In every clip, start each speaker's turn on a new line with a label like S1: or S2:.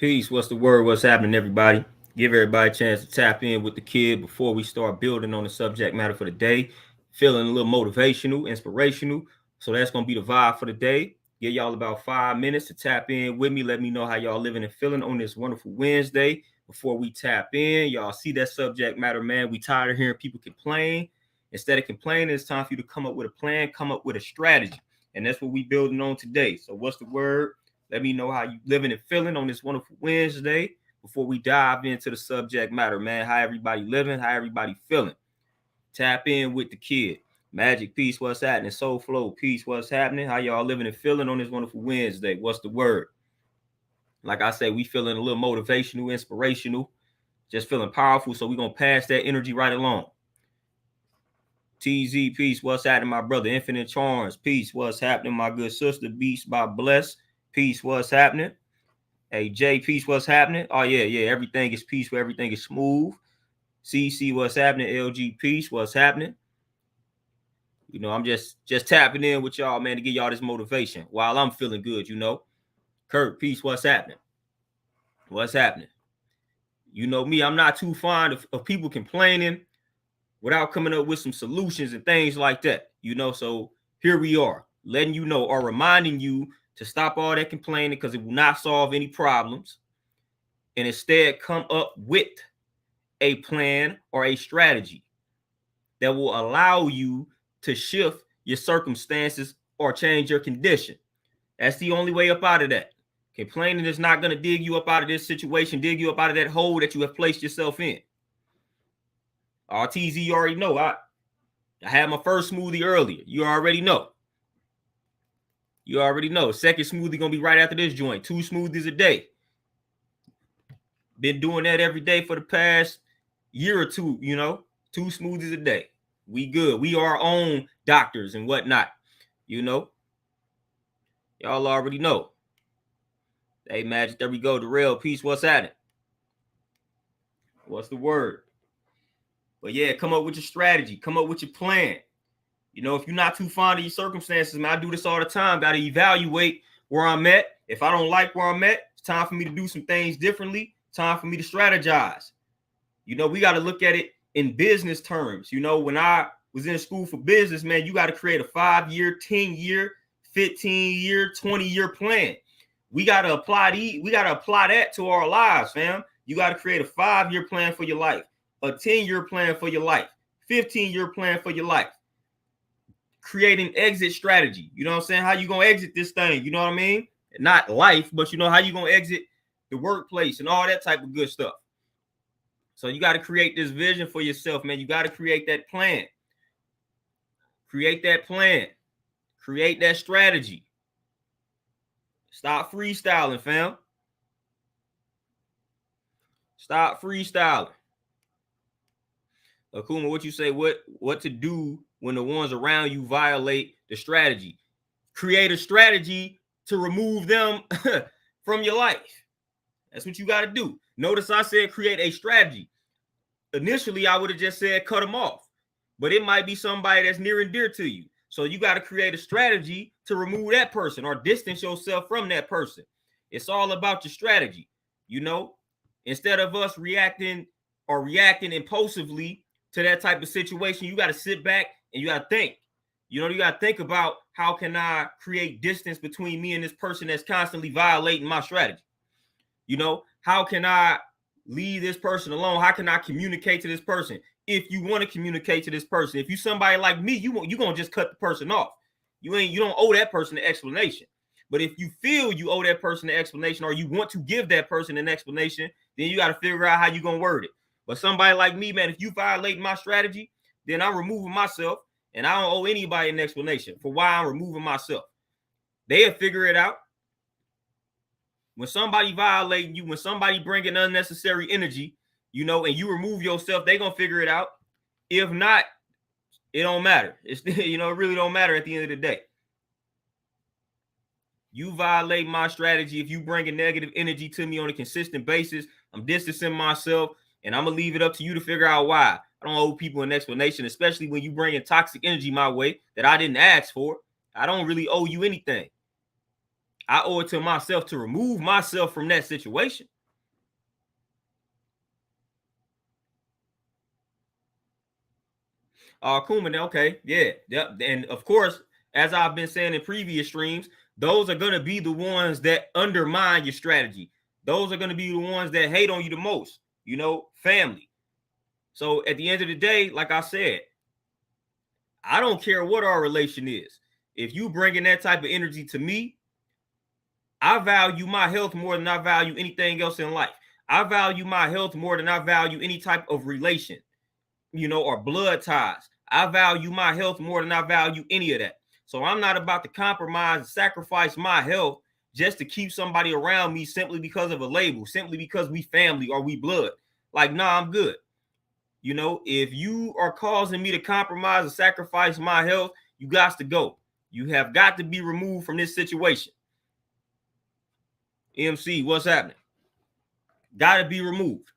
S1: Peace. What's the word? What's happening, everybody? Give everybody a chance to tap in with the kid before we start building on the subject matter for the day. Feeling a little motivational, inspirational. So that's going to be the vibe for the day. Give y'all about 5 minutes to tap in with me. Let me know how y'all living and feeling on this wonderful Wednesday. Before we tap in, y'all see that subject matter, man. We tired of hearing people complain. Instead of complaining, it's time for you to come up with a plan, come up with a strategy. And that's what we building on today. So what's the word? Let me know how you living and feeling on this wonderful Wednesday before we dive into the subject matter, man. How everybody living, how everybody feeling. Tap in with the kid. Magic, peace, what's happening? Soul Flow, peace, what's happening? How y'all living and feeling on this wonderful Wednesday? What's the word? Like I say, we feeling a little motivational, inspirational, just feeling powerful. So we're going to pass that energy right along. TZ, peace, what's happening, my brother? Infinite Charms, peace, what's happening, my good sister? Beast by Bless, peace, what's happening? Hey, Jay, peace, what's happening? Oh, yeah, everything is peaceful, everything is smooth. CC, what's happening? LG, peace, what's happening? You know, I'm just tapping in with y'all, man, to give y'all this motivation while I'm feeling good, you know. Kurt, peace, what's happening? What's happening? You know me, I'm not too fond of people complaining without coming up with some solutions and things like that, you know. So here we are, letting you know or reminding you to stop all that complaining because it will not solve any problems, and instead come up with a plan or a strategy that will allow you to shift your circumstances or change your condition. That's the only way up out of that. Complaining is not going to dig you up out of this situation, dig you up out of that hole that you have placed yourself in. RTZ, you already know. I had my first smoothie earlier. You already know. You already know. Second smoothie going to be right after this joint. 2 smoothies a day. Been doing that every day for the past year or two, you know. 2 smoothies a day. We good. We are our own doctors and whatnot, you know. Y'all already know. Hey, Magic, there we go. The real peace. What's happening? What's the word? But yeah, come up with your strategy. Come up with your plan. You know, if you're not too fond of your circumstances, man, I do this all the time. Got to evaluate where I'm at. If I don't like where I'm at, it's time for me to do some things differently. Time for me to strategize. You know, we got to look at it in business terms. You know, when I was in school for business, man, you got to create a 5-year, 10-year, 15-year, 20-year plan. We got to apply that to our lives, fam. You got to create a 5-year plan for your life, a 10-year plan for your life, 15-year plan for your life. Create an exit strategy. You know what I'm saying? How you going to exit this thing? You know what I mean? Not life, but you know how you going to exit the workplace and all that type of good stuff. So you got to create this vision for yourself, man. You got to create that plan. Create that plan. Create that strategy. Stop freestyling, fam. Stop freestyling. Akuma, what you say? What to do when the ones around you violate the strategy? Create a strategy to remove them from your life. That's what you got to do. Notice I said create a strategy. Initially, I would have just said cut them off. But it might be somebody that's near and dear to you. So you got to create a strategy to remove that person or distance yourself from that person. It's all about your strategy. You know, instead of us reacting impulsively to that type of situation, you got to sit back and you got to think. You know, you got to think about how can I create distance between me and this person that's constantly violating my strategy? You know, how can I leave this person alone? How can I communicate to this person? If you want to communicate to this person, if you somebody like me, you gonna just cut the person off. You don't owe that person an explanation. But if you feel you owe that person an explanation or you want to give that person an explanation, then you got to figure out how you gonna word it. But somebody like me, man, if you violate my strategy, then I'm removing myself and I don't owe anybody an explanation for why I'm removing myself. They'll figure it out. When somebody violating you, when somebody bringing unnecessary energy, you know, and you remove yourself, they gonna figure it out. If not, it don't matter. It's, you know, it really don't matter at the end of the day. You violate my strategy. If you bring a negative energy to me on a consistent basis, I'm distancing myself, and I'm gonna leave it up to you to figure out why. I don't owe people an explanation, especially when you bring in toxic energy my way that I didn't ask for. I don't really owe you anything. I owe it to myself to remove myself from that situation. Kuman, okay, yeah. And of course, as I've been saying in previous streams, those are going to be the ones that undermine your strategy. Those are going to be the ones that hate on you the most, family. So at the end of the day, like I said, I don't care what our relation is. If you bringing that type of energy to me, I value my health more than I value anything else in life. I value my health more than I value any type of relation, or blood ties. I value my health more than I value any of that. So I'm not about to compromise and sacrifice my health just to keep somebody around me simply because of a label, simply because we family or we blood. Like, nah, I'm good. If you are causing me to compromise and sacrifice my health, you got to go. You have got to be removed from this situation. MC, what's happening? Got to be removed.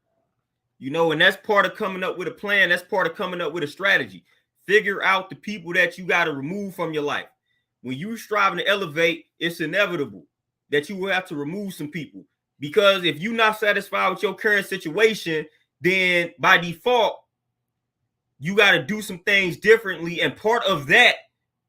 S1: And that's part of coming up with a plan. That's part of coming up with a strategy. Figure out the people that you got to remove from your life. When you're striving to elevate, it's inevitable that you will have to remove some people. Because if you're not satisfied with your current situation, then by default, you got to do some things differently. And part of that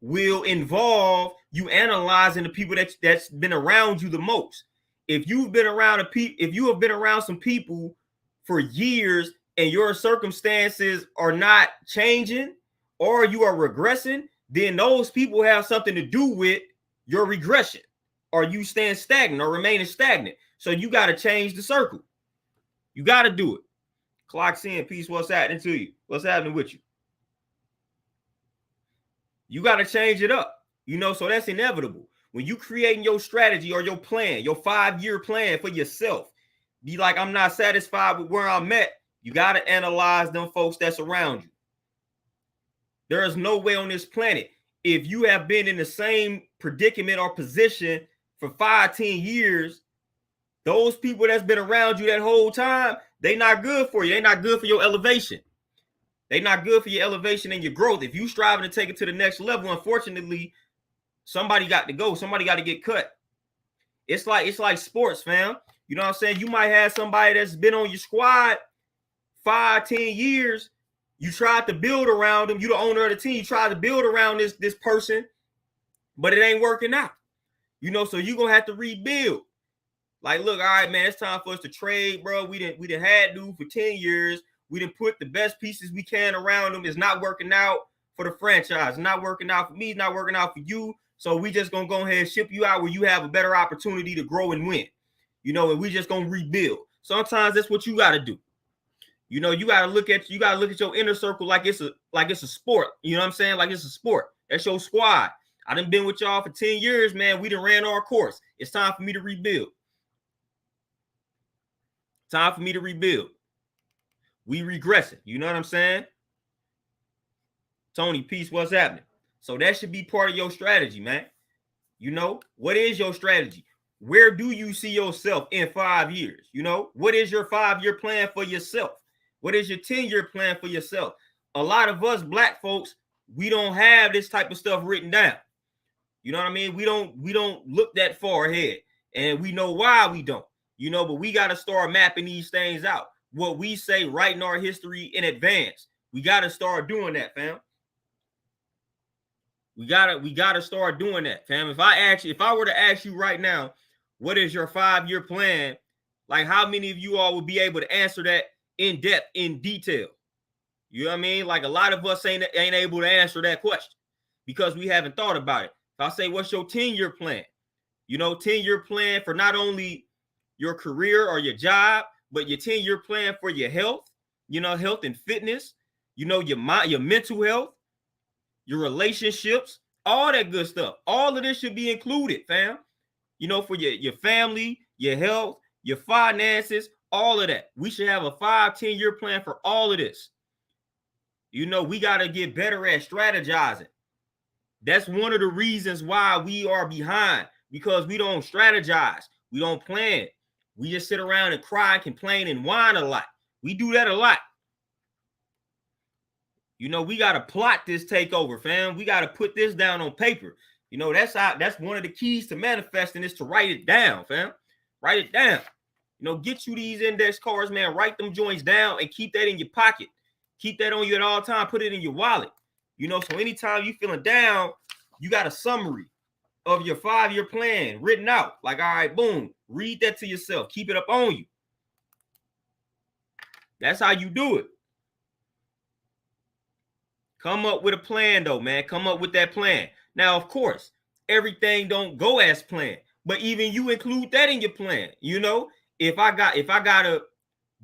S1: will involve you analyzing the people that's been around you the most. If you've been around if you have been around some people for years and your circumstances are not changing or you are regressing, then those people have something to do with your regression or you staying stagnant or remaining stagnant. So you got to change the circle. You got to do it. Clocks in, peace. What's happening to you? What's happening with you? You got to change it up, so that's inevitable. When you creating your strategy or your plan, your 5-year plan for yourself, be like, I'm not satisfied with where I'm at. You got to analyze them folks that's around you. There is no way on this planet, if you have been in the same predicament or position for 5-10 years, those people that's been around you that whole time, they not good for you. They not good for your elevation. They not good for your elevation and your growth. If you striving to take it to the next level, unfortunately, somebody got to go. Somebody got to get cut. It's like sports, fam. You know what I'm saying? You might have somebody that's been on your squad 5-10 years. You tried to build around them. You the owner of the team. You tried to build around this person, but it ain't working out. So you're going to have to rebuild. Like, look, all right, man, it's time for us to trade, bro. We didn't had dude for 10 years. We didn't put the best pieces we can around them. It's not working out for the franchise. It's not working out for me. It's not working out for you. So we just going to go ahead and ship you out where you have a better opportunity to grow and win. And we just going to rebuild. Sometimes that's what you got to do. You got to look at your inner circle like it's a sport. You know what I'm saying? Like it's a sport. That's your squad. I done been with y'all for 10 years, man. We done ran our course. It's time for me to rebuild. Time for me to rebuild. We regressing. You know what I'm saying? Tony, peace, what's happening? So that should be part of your strategy, man. What is your strategy? Where do you see yourself in 5 years? What is your 5-year plan for yourself? What is your 10-year plan for yourself? A lot of us black folks, we don't have this type of stuff written down. You know what I mean? We don't look that far ahead, and we know why we don't. But we got to start mapping these things out. What we say, writing our history in advance. We got to start doing that, fam. We gotta start doing that, fam. If I were to ask you right now, what is your 5-year plan? Like, how many of you all would be able to answer that in depth, in detail? You know what I mean? Like, a lot of us ain't able to answer that question because we haven't thought about it. If I say, what's your 10-year plan? 10-year plan for not only your career or your job, but your 10-year plan for your health, health and fitness, your mind, your mental health, your relationships, all that good stuff. All of this should be included, fam. For your family, your health, your finances, all of that. We should have a 5-10-year plan for all of this. We got to get better at strategizing. That's one of the reasons why we are behind, because we don't strategize. We don't plan. We just sit around and cry, complain, and whine a lot. We do that a lot. We got to plot this takeover, fam. We got to put this down on paper. You know, that's one of the keys to manifesting is to write it down, fam. Write it down. You know, get you these index cards, man. Write them joints down and keep that in your pocket. Keep that on you at all times. Put it in your wallet. You know, so anytime you feeling down, you got a summary of your 5-year plan written out. Like, all right, boom, read that to yourself. Keep it up on you. That's how you do it. Come up with a plan, though, man. Come up with that plan. Now, of course, everything don't go as planned, but even you include that in your plan. You know, if I gotta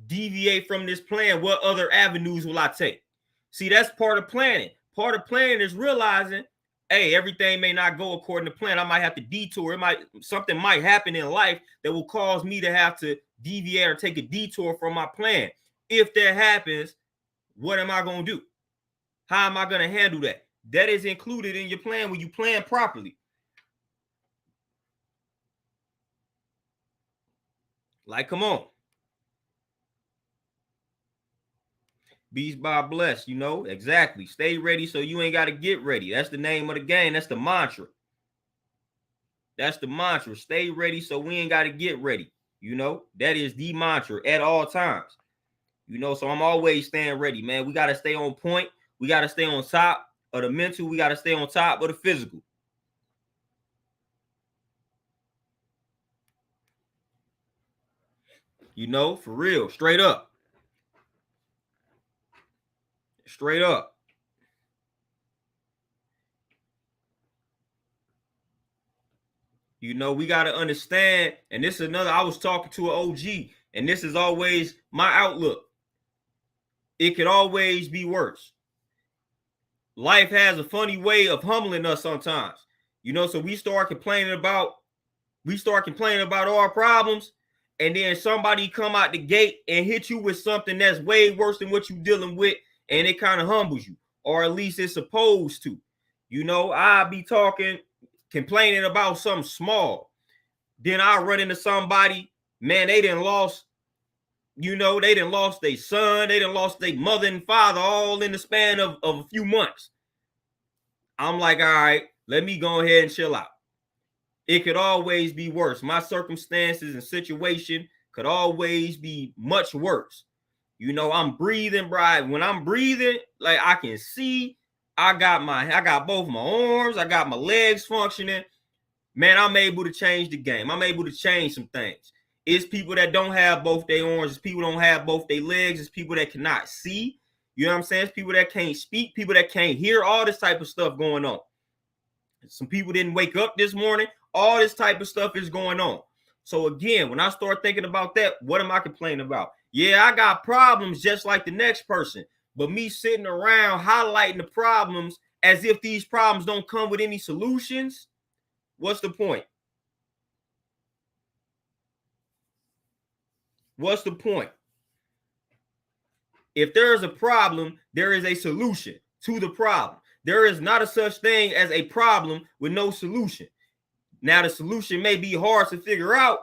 S1: deviate from this plan, what other avenues will I take? See, that's part of planning. Part of planning is realizing, hey, everything may not go according to plan. I might have to detour. Something might happen in life that will cause me to have to deviate or take a detour from my plan. If that happens, what am I going to do? How am I going to handle that? That is included in your plan when you plan properly. Like, come on. Beast by bless, you know, exactly. Stay ready so you ain't got to get ready. That's the name of the game. That's the mantra. That's the mantra. Stay ready so we ain't got to get ready. You know, that is the mantra at all times. You know, so I'm always staying ready, man. We got to stay on point. We got to stay on top of the mental. We got to stay on top of the physical. You know, for real, straight up. Straight up. You know, we got to understand, and this is another, I was talking to an OG, and this is always my outlook. It could always be worse. Life has a funny way of humbling us sometimes. You know, so we start complaining about our problems, and then somebody come out the gate and hit you with something that's way worse than what you're dealing with, and it kind of humbles you, or at least it's supposed to. You know, I'll be complaining about something small. Then I run into somebody, man, they done lost, you know, they done lost their son, they done lost their mother and father all in the span of a few months. I'm like, all right, let me go ahead and chill out. It could always be worse. My circumstances and situation could always be much worse. You know, I'm breathing, bro. When I'm breathing, like I can see, I got both my arms, I got my legs functioning. Man, I'm able to change the game. I'm able to change some things. It's people that don't have both their arms. It's people that don't have both their legs. It's people that cannot see. You know what I'm saying? It's people that can't speak, people that can't hear, all this type of stuff going on. Some people didn't wake up this morning. All this type of stuff is going on. So again, when I start thinking about that, what am I complaining about? Yeah, I got problems just like the next person. But me sitting around highlighting the problems as if these problems don't come with any solutions, what's the point? What's the point? If there is a problem, there is a solution to the problem. There is not a such thing as a problem with no solution. Now, the solution may be hard to figure out,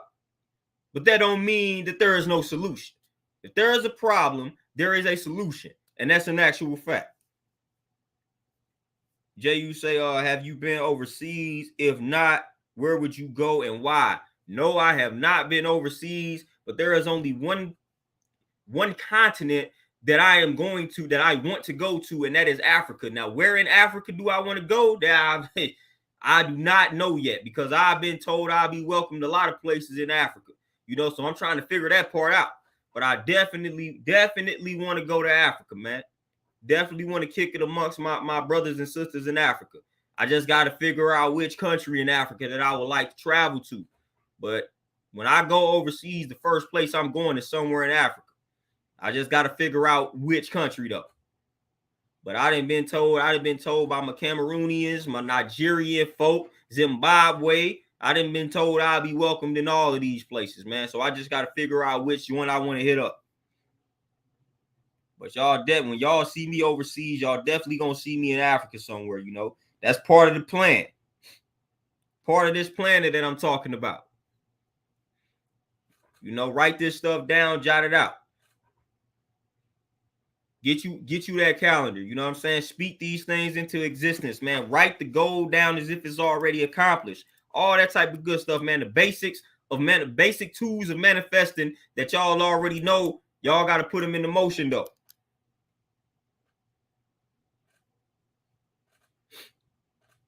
S1: but that don't mean that there is no solution. If there is a problem, there is a solution, and that's an actual fact. Jay, you say, have you been overseas? If not, where would you go and why? No, I have not been overseas, but there is only one continent that I want to go to, and that is Africa. Now, where in Africa do I want to go? That I do not know yet, because I've been told I'll be welcomed a lot of places in Africa. You know, so I'm trying to figure that part out. But I definitely want to go to Africa, man. Definitely want to kick it amongst my brothers and sisters in Africa. I just got to figure out which country in Africa that I would like to travel to. But when I go overseas, the first place I'm going is somewhere in Africa. I just got to figure out which country, though. But I done been told by my Cameroonians, my Nigerian folk, Zimbabwe. I done been told I'll be welcomed in all of these places, man. So I just got to figure out which one I want to hit up. But y'all, when y'all see me overseas, y'all definitely gonna see me in Africa somewhere. You know, that's part of the plan. Part of this planet that I'm talking about. You know, write this stuff down, jot it out. Get you that calendar. You know what I'm saying? Speak these things into existence, man. Write the goal down as if it's already accomplished. All that type of good stuff, man. The basics of basic tools of manifesting that y'all already know. Y'all got to put them into motion, though.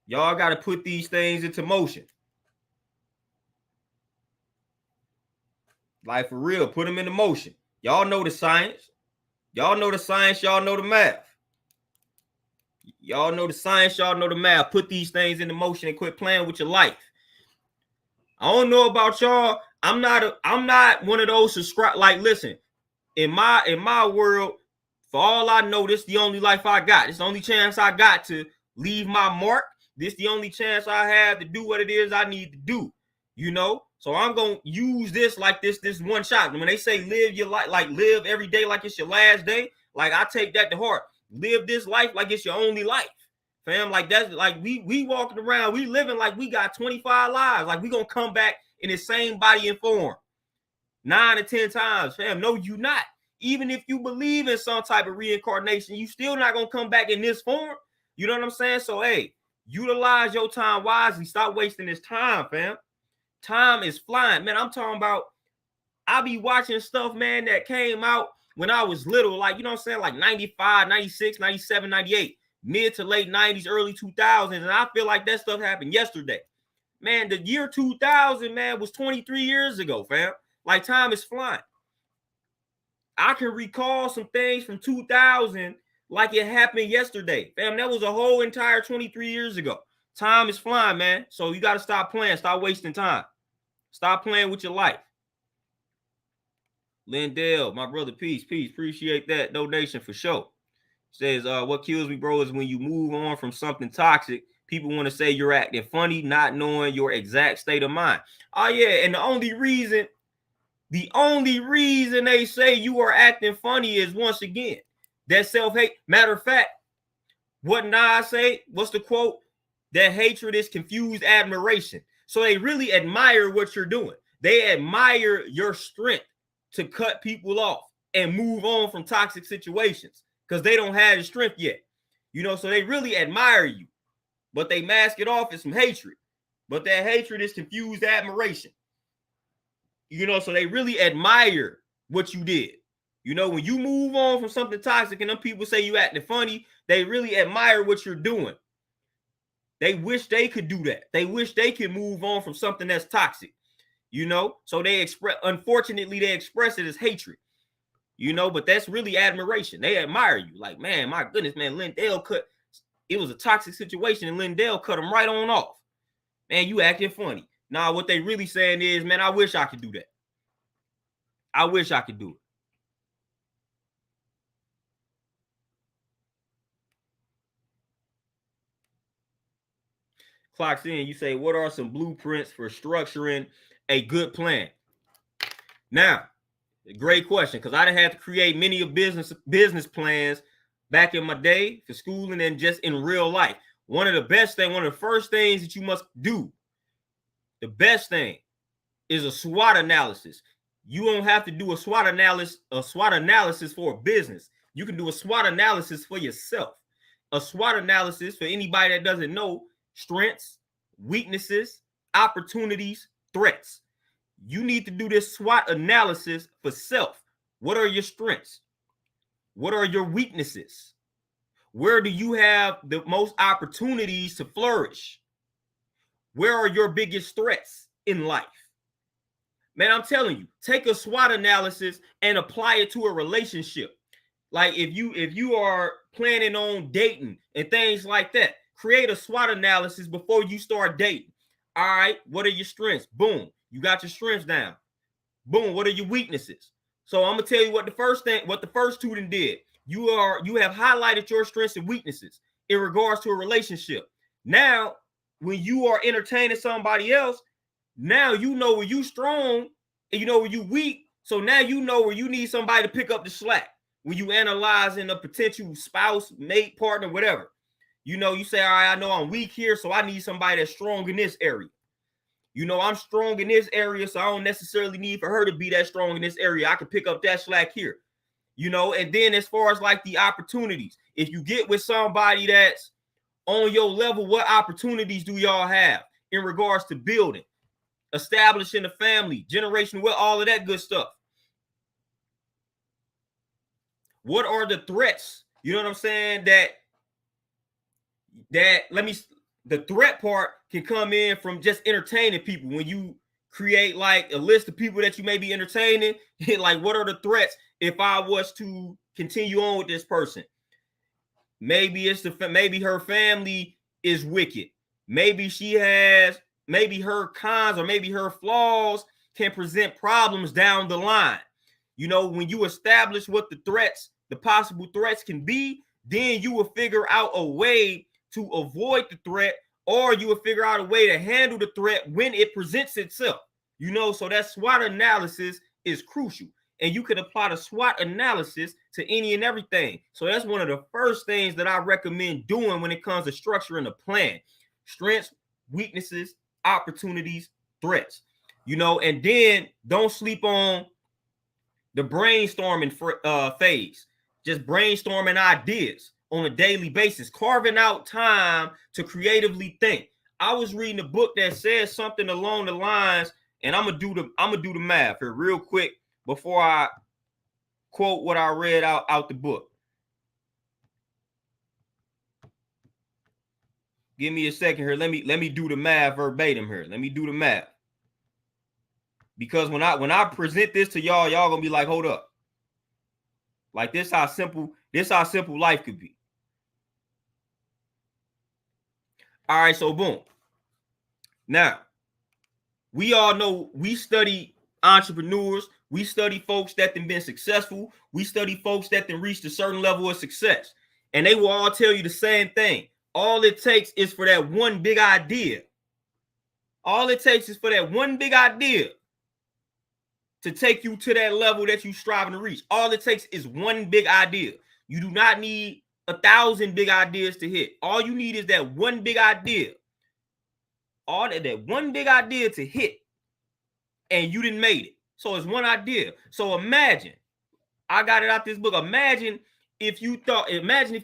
S1: Y'all got to put these things into motion. Like, for real, put them into motion. Y'all know the science. Y'all know the science. Y'all know the math. Y'all know the science. Y'all know the math. Put these things into motion and quit playing with your life. I don't know about y'all. I'm not one of those subscribe. Like, listen, in my world, for all I know, this is the only life I got. It's the only chance I got to leave my mark. This is the only chance I have to do what it is I need to do. You know? So I'm going to use this like this one shot. When they say live your life, like live every day like it's your last day, like I take that to heart. Live this life like it's your only life. Fam, like that's like we walking around, we living like we got 25 lives. Like we going to come back in the same body and form 9 to 10 times. Fam, no, you not. Even if you believe in some type of reincarnation, you still not going to come back in this form. You know what I'm saying? So, hey, utilize your time wisely. Stop wasting this time, fam. Time is flying. Man, I'm talking about, I be watching stuff, man, that came out when I was little. Like, you know what I'm saying? Like 95, 96, 97, 98. Mid to late 90s, early 2000s. And I feel like that stuff happened yesterday. Man, the year 2000, man, was 23 years ago, fam. Like, time is flying. I can recall some things from 2000 like it happened yesterday. Fam, that was a whole entire 23 years ago. Time is flying, man. So you got to stop playing. Stop wasting time. Stop playing with your life. Lindell, my brother, peace. Appreciate that donation for sure. Says, what kills me, bro, is when you move on from something toxic, people want to say you're acting funny, not knowing your exact state of mind. Oh, yeah, and the only reason they say you are acting funny is, once again, that self-hate. Matter of fact, what Nas say, what's the quote? That hatred is confused admiration. So they really admire what you're doing. They admire your strength to cut people off and move on from toxic situations because they don't have the strength yet. You know, so they really admire you, but they mask it off as some hatred. But that hatred is confused admiration. You know, so they really admire what you did. You know, when you move on from something toxic and them people say you acting funny, they really admire what you're doing. They wish they could do that. They wish they could move on from something that's toxic, you know? So unfortunately, they express it as hatred, you know, but that's really admiration. They admire you. Like, man, my goodness, man, Lindell it was a toxic situation and Lindell cut him right on off. Man, you acting funny. Nah, what they really saying is, man, I wish I could do that. I wish I could do it. Clocks in, you say, what are some blueprints for structuring a good plan? Now, great question, because I done had to create many of business plans back in my day for schooling and just in real life. One of the first things that you must do, the best thing, is a SWOT analysis. You don't have to do a SWOT analysis for a business. You can do a SWOT analysis for yourself. A SWOT analysis, for anybody that doesn't know, strengths, weaknesses, opportunities, threats. You need to do this SWOT analysis for self. What are your strengths? What are your weaknesses? Where do you have the most opportunities to flourish? Where are your biggest threats in life? Man, I'm telling you, take a SWOT analysis and apply it to a relationship. Like if you are planning on dating and things like that, create a SWOT analysis before you start dating. All right, what are your strengths? Boom, you got your strengths down. Boom, what are your weaknesses? So I'm gonna tell you what the first two did. You have highlighted your strengths and weaknesses in regards to a relationship. Now, when you are entertaining somebody else, now you know where you strong and you know where you weak. So now you know where you need somebody to pick up the slack when you analyzing a potential spouse, mate, partner, whatever. You know, you say, all right, I know I'm weak here, so I need somebody that's strong in this area. You know, I'm strong in this area, so I don't necessarily need for her to be that strong in this area. I can pick up that slack here. you know. And then as far as like the opportunities, if you get with somebody that's on your level, what opportunities do y'all have in regards to building, establishing a family, generational wealth, all of that good stuff? What are the threats? You know what I'm saying? The threat part can come in from just entertaining people. When you create like a list of people that you may be entertaining, like what are the threats if I was to continue on with this person? Maybe it's maybe her family is wicked. Maybe maybe her cons or maybe her flaws can present problems down the line. You know, when you establish what the possible threats can be, then you will figure out a way to avoid the threat, or you will figure out a way to handle the threat when it presents itself. You know, so that SWOT analysis is crucial. And you can apply the SWOT analysis to any and everything. So that's one of the first things that I recommend doing when it comes to structuring a plan. Strengths, weaknesses, opportunities, threats. You know, and then don't sleep on the brainstorming phase. Just brainstorming ideas on a daily basis, carving out time to creatively think. I was reading a book that says something along the lines, and I'm gonna do the math here real quick before I quote what I read out the book. Give me a second here. Let me do the math verbatim here. Let me do the math. Because when I present this to y'all gonna be like, hold up. Like this how simple life could be. All right, so boom. Now, we all know we study entrepreneurs. We study folks that have been successful. We study folks that have reached a certain level of success. And they will all tell you the same thing. All it takes is for that one big idea. All it takes is for that one big idea to take you to that level that you're striving to reach. All it takes is one big idea. You do not need 1,000 big ideas to hit. All you need is that one big idea. All that one big idea to hit, and you didn't made it. So it's one idea. So imagine, I got it out this book. Imagine if you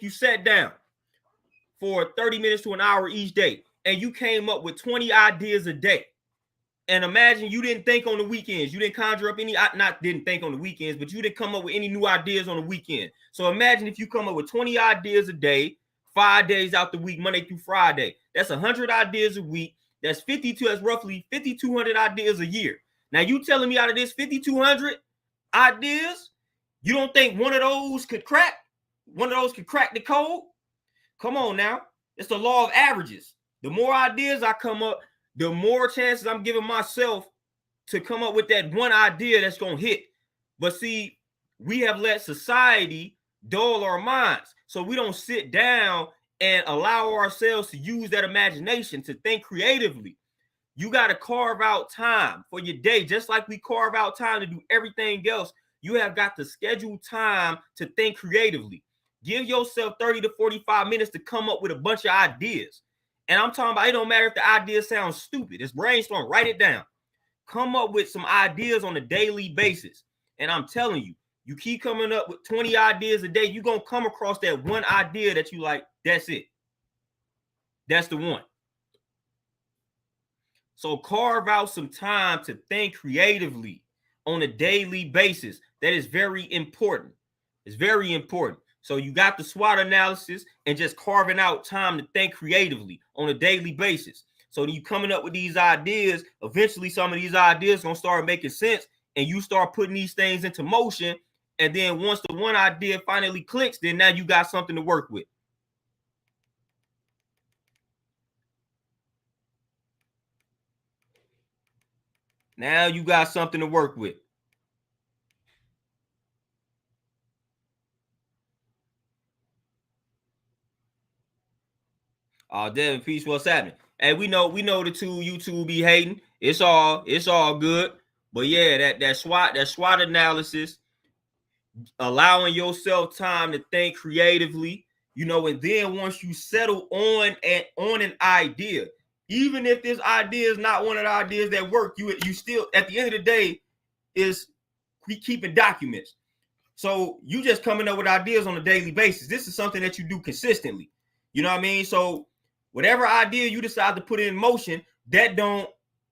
S1: sat down for 30 minutes to an hour each day, and you came up with 20 ideas a day. And imagine you didn't think on the weekends. You didn't conjure up didn't think on the weekends, but you didn't come up with any new ideas on the weekend. So imagine if you come up with 20 ideas a day, 5 days out the week, Monday through Friday. That's 100 ideas a week. That's roughly 5,200 ideas a year. Now you telling me out of this 5,200 ideas, you don't think one of those could crack? One of those could crack the code? Come on now. It's the law of averages. The more ideas I come up, the more chances I'm giving myself to come up with that one idea that's going to hit. But see, we have let society dull our minds. So we don't sit down and allow ourselves to use that imagination to think creatively. You got to carve out time for your day, just like we carve out time to do everything else. You have got to schedule time to think creatively. Give yourself 30 to 45 minutes to come up with a bunch of ideas. And I'm talking about, it don't matter if the idea sounds stupid. It's brainstorm. Write it down. Come up with some ideas on a daily basis. And I'm telling you, you keep coming up with 20 ideas a day, you're going to come across that one idea that you like. That's it. That's the one. So carve out some time to think creatively on a daily basis. That is very important. It's very important. So you got the SWOT analysis and just carving out time to think creatively on a daily basis. So you coming up with these ideas, eventually some of these ideas going to start making sense, and you start putting these things into motion. And then once the one idea finally clicks, then now you got something to work with. Now you got something to work with. Devin, peace. What's happening? Hey, we know the two YouTube be hating. It's all good. But yeah, that SWOT analysis, allowing yourself time to think creatively, you know, and then once you settle on an idea, even if this idea is not one of the ideas that work, you still, at the end of the day, is keeping documents. So you just coming up with ideas on a daily basis. This is something that you do consistently. You know what I mean? So whatever idea you decide to put in motion, that don't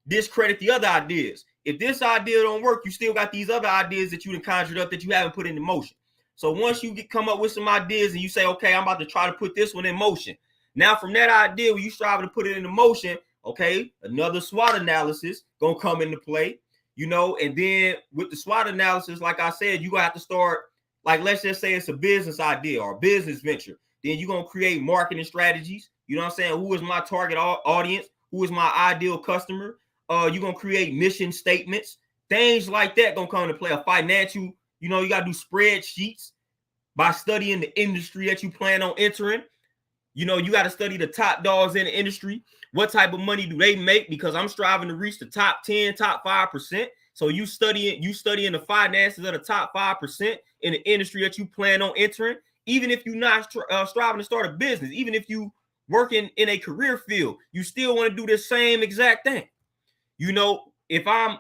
S1: discredit the other ideas. If this idea don't work, you still got these other ideas that you done conjured up that you haven't put into motion. So once you come up with some ideas and you say, okay, I'm about to try to put this one in motion. Now from that idea, when you strive to put it into motion, okay, another SWOT analysis gonna come into play. You know, and then with the SWOT analysis, like I said, you have to start, like, let's just say it's a business idea or a business venture. Then you're going to create marketing strategies. You know what I'm saying? Who is my target audience? Who is my ideal customer? You're going to create mission statements. Things like that going to come into play. A financial, you know, you got to do spreadsheets by studying the industry that you plan on entering. You know, you got to study the top dogs in the industry. What type of money do they make? Because I'm striving to reach the top 10, top 5%. So you studying the finances of the top 5% in the industry that you plan on entering. Even if you're not striving to start a business, even if you working in a career field, you still want to do the same exact thing. You know, if I'm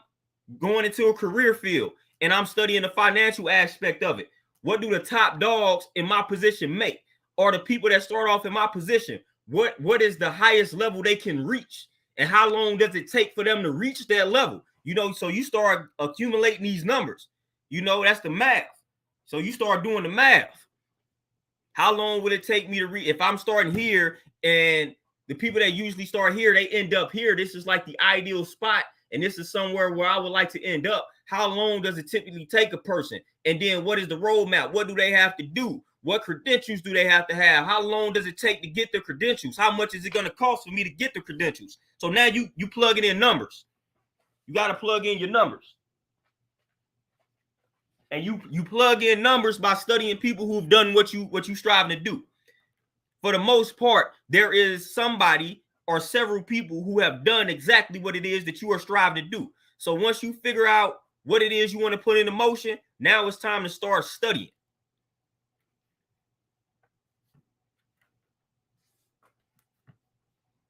S1: going into a career field and I'm studying the financial aspect of it, what do the top dogs in my position make? Or the people that start off in my position, what is the highest level they can reach? And how long does it take for them to reach that level? You know, so you start accumulating these numbers. You know, that's the math. So you start doing the math. How long would it take me to reach? If I'm starting here and the people that usually start here, they end up here. This is like the ideal spot. And this is somewhere where I would like to end up. How long does it typically take a person? And then what is the roadmap? What do they have to do? What credentials do they have to have? How long does it take to get the credentials? How much is it going to cost for me to get the credentials? So now you plug it in numbers. You got to plug in your numbers. And you plug in numbers by studying people who've done what you striving to do. For the most part, there is somebody or several people who have done exactly what it is that you are striving to do. So once you figure out what it is you want to put into motion, now it's time to start studying.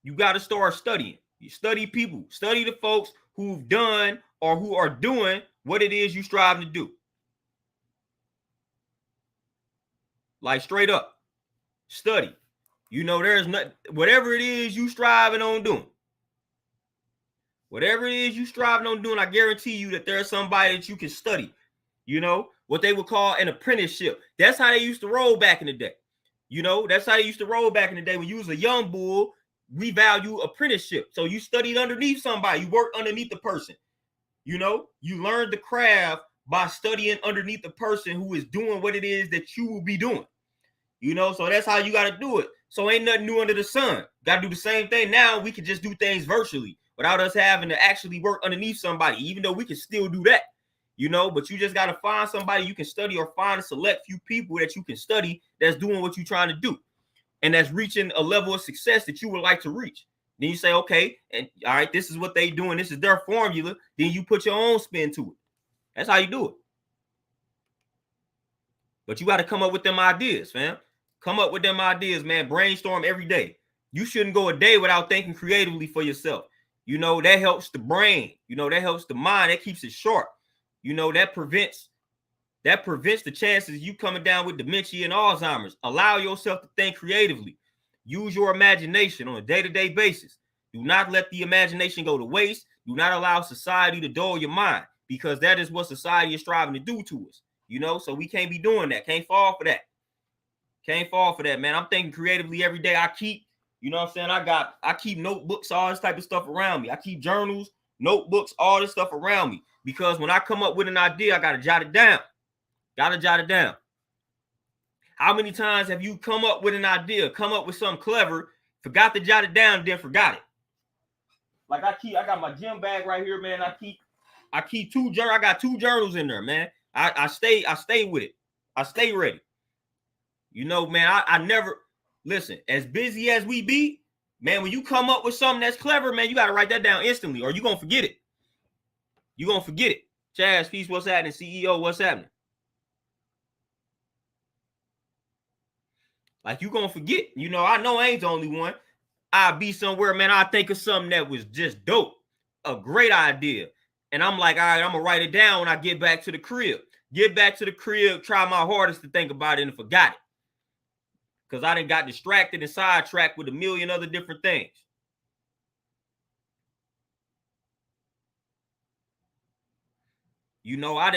S1: You got to start studying. You study people, study the folks who've done or who are doing what it is you strive to do. Like straight up, study. You know, there's not whatever it is you striving on doing. Whatever it is you striving on doing, I guarantee you that there's somebody that you can study. You know, what they would call an apprenticeship. That's how they used to roll back in the day. You know, that's how they used to roll back in the day. When you was a young bull, we value apprenticeship. So you studied underneath somebody. You worked underneath the person. You know, you learned the craft by studying underneath the person who is doing what it is that you will be doing. You know, so that's how you got to do it. So ain't nothing new under the sun. Got to do the same thing. Now we can just do things virtually without us having to actually work underneath somebody, even though we can still do that. You know, but you just got to find somebody you can study or find a select few people that you can study that's doing what you're trying to do. And that's reaching a level of success that you would like to reach. Then you say, okay, and all right, this is what they doing. This is their formula. Then you put your own spin to it. That's how you do it. But you got to come up with them ideas, fam. Come up with them ideas, man. Brainstorm every day. You shouldn't go a day without thinking creatively for yourself. You know, that helps the brain. You know, that helps the mind. That keeps it sharp. You know, that prevents the chances of you coming down with dementia and Alzheimer's. Allow yourself to think creatively. Use your imagination on a day-to-day basis. Do not let the imagination go to waste. Do not allow society to dull your mind, because that is what society is striving to do to us. You know, so we can't be doing that. Can't fall for that. Can't fall for that, man. I'm thinking creatively every day. I keep, you know what I'm saying? I keep notebooks, all this type of stuff around me. I keep journals, notebooks, all this stuff around me, because when I come up with an idea, I got to jot it down. Got to jot it down. How many times have you come up with an idea, come up with something clever, forgot to jot it down, then forgot it? Like I got my gym bag right here, man. I keep two journals. I got two journals in there, man. I stay with it. I stay ready. You know, man, I never, listen, as busy as we be, man, when you come up with something that's clever, man, you got to write that down instantly or you're going to forget it. You're going to forget it. Chaz, Peace, what's happening? CEO, what's happening? Like, you going to forget. You know, I know I ain't the only one. I'll be somewhere, man, I think of something that was just dope. A great idea. And I'm like, all right, I'm going to write it down when I get back to the crib. Get back to the crib, try my hardest to think about it and forgot it. Because I done got distracted and sidetracked with a million other different things. You know, I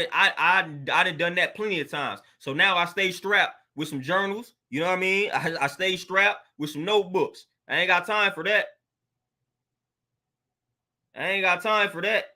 S1: done done that plenty of times. So now I stay strapped with some journals. You know what I mean? I stay strapped with some notebooks. I ain't got time for that. I ain't got time for that.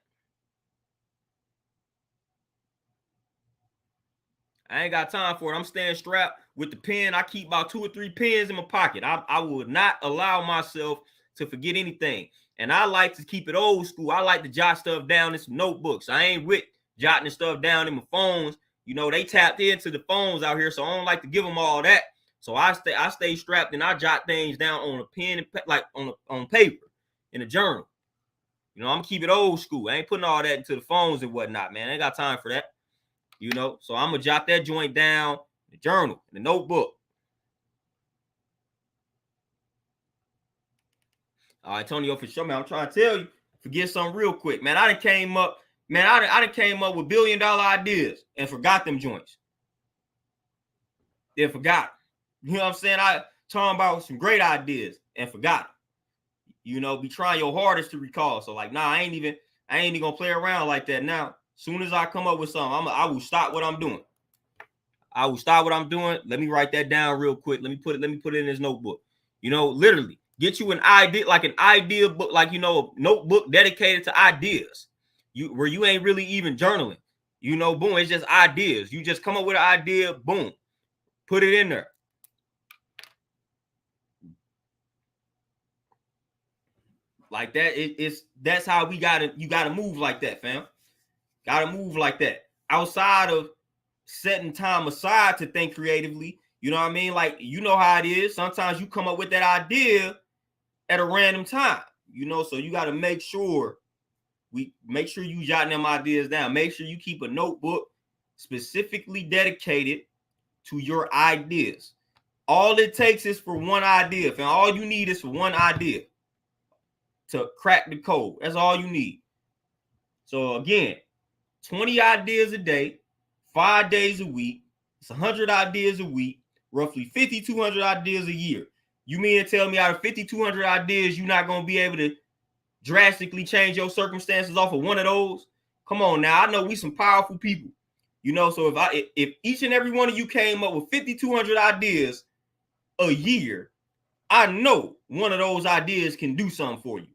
S1: I ain't got time for it. I'm staying strapped with the pen. I keep about 2 or 3 pens in my pocket. I would not allow myself to forget anything. And I like to keep it old school. I like to jot stuff down in some notebooks. I ain't with jotting stuff down in my phones. You know, they tapped into the phones out here, so I don't like to give them all that. So I stay strapped and I jot things down on a pen and like on paper in a journal. You know, I'm keep it old school. I ain't putting all that into the phones and whatnot, man. I ain't got time for that. You know, so I'm gonna jot that joint down in the journal, in the notebook. All right, Tonio, for sure, man. I'm trying to tell you, forget something real quick, man. I done came up with $1 billion ideas and forgot them joints. Then forgot. You know what I'm saying? I talking about some great ideas and forgot. You know, be trying your hardest to recall. So like, nah, I ain't even gonna play around like that now. Soon as I come up with something, I will stop what I'm doing. I will stop what I'm doing. Let me write that down real quick. Let me put it in this notebook. You know, literally get you an idea, like an idea book, like, you know, a notebook dedicated to ideas. Where you ain't really even journaling. You know, boom, it's just ideas. You just come up with an idea, boom, put it in there. Like that, that's how you gotta move like that, fam. Gotta move like that. Outside of setting time aside to think creatively, you know what I mean? Like, you know how it is. Sometimes you come up with that idea at a random time, you know, so you gotta make sure you jotting them ideas down. Make sure you keep a notebook specifically dedicated to your ideas. All it takes is for one idea, fam. All you need is for one idea to crack the code. That's all you need. So again, 20 ideas a day, 5 days a week. It's 100 ideas a week, roughly 5,200 ideas a year. You mean to tell me out of 5,200 ideas, you're not going to be able to drastically change your circumstances off of one of those? Come on now. I know we some powerful people. You know, so if each and every one of you came up with 5,200 ideas a year, I know one of those ideas can do something for you.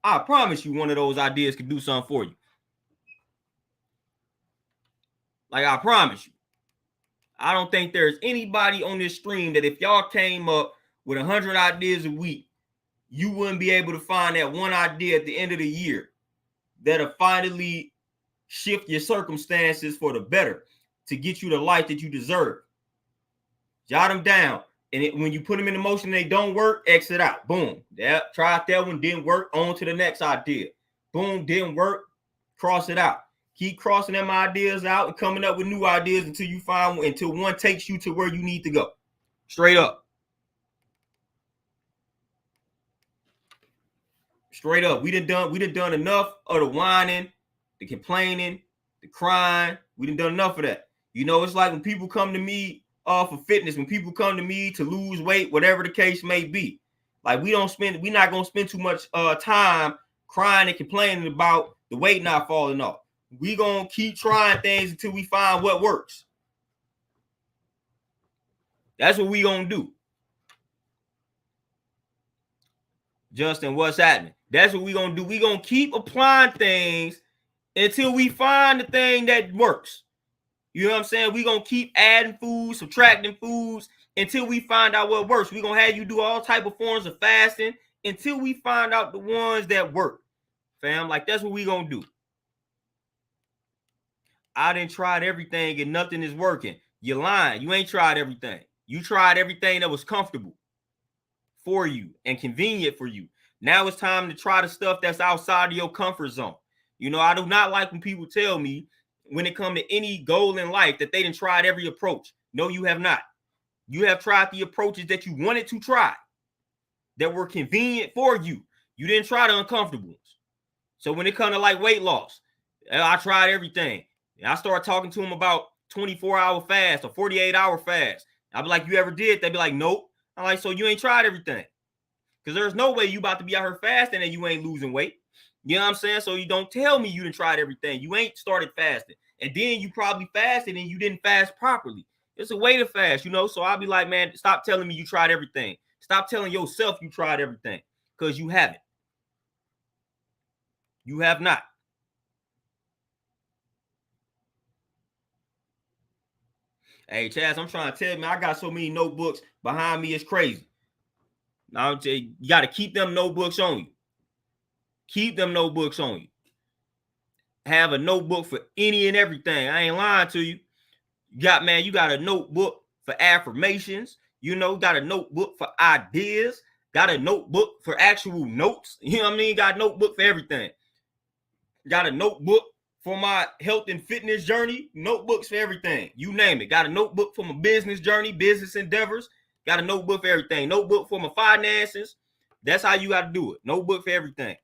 S1: I promise you one of those ideas can do something for you. Like, I promise you. I don't think there's anybody on this stream that if y'all came up with 100 ideas a week, you wouldn't be able to find that one idea at the end of the year that'll finally shift your circumstances for the better to get you the life that you deserve. Jot them down. And when you put them into motion and they don't work, exit out. Boom. Yeah, try out that one, didn't work. On to the next idea. Boom, didn't work. Cross it out. Keep crossing them ideas out and coming up with new ideas until one takes you to where you need to go. Straight up. Straight up. We done done enough of the whining, the complaining, the crying. We done enough of that. You know, it's like when people come to me for fitness, when people come to me to lose weight, whatever the case may be. Like, we're not gonna spend too much time crying and complaining about the weight not falling off. We gonna keep trying things until we find what works. That's what we gonna do. Justin, what's happening? That's what we gonna do. We gonna keep applying things until we find the thing that works. You know what I'm saying? We gonna keep adding foods, subtracting foods until we find out what works. We gonna have you do all type of forms of fasting until we find out the ones that work. Fam, like, that's what we gonna do. I done tried everything and nothing is working. You're lying. You ain't tried everything. You tried everything that was comfortable for you and convenient for you. Now it's time to try the stuff that's outside of your comfort zone. You know, I do not like when people tell me when it comes to any goal in life that they done tried every approach. No, you have not. You have tried the approaches that you wanted to try that were convenient for you. You didn't try the uncomfortable ones. So when it comes to like weight loss, I tried everything. I started talking to them about 24-hour fast or 48-hour fast. I'll be like, you ever did? They'd be like, nope. I'm like, so you ain't tried everything. Because there's no way you about to be out here fasting and you ain't losing weight. You know what I'm saying? So you don't tell me you done tried everything. You ain't started fasting. And then you probably fasted and you didn't fast properly. It's a way to fast, you know? So I'll be like, man, stop telling me you tried everything. Stop telling yourself you tried everything. Because you haven't. You have not. Hey, Chaz, I'm trying to tell you, I got so many notebooks behind me, it's crazy. Now, you got to keep them notebooks on you. Keep them notebooks on you. Have a notebook for any and everything. I ain't lying to you. You got a notebook for affirmations. You know, got a notebook for ideas. Got a notebook for actual notes. You know what I mean? Got a notebook for everything. Got a notebook for my health and fitness journey. Notebooks for everything. You name it. Got a notebook for my business journey, business endeavors. Got a notebook for everything. Notebook for my finances. That's how you got to do it. Notebook for everything.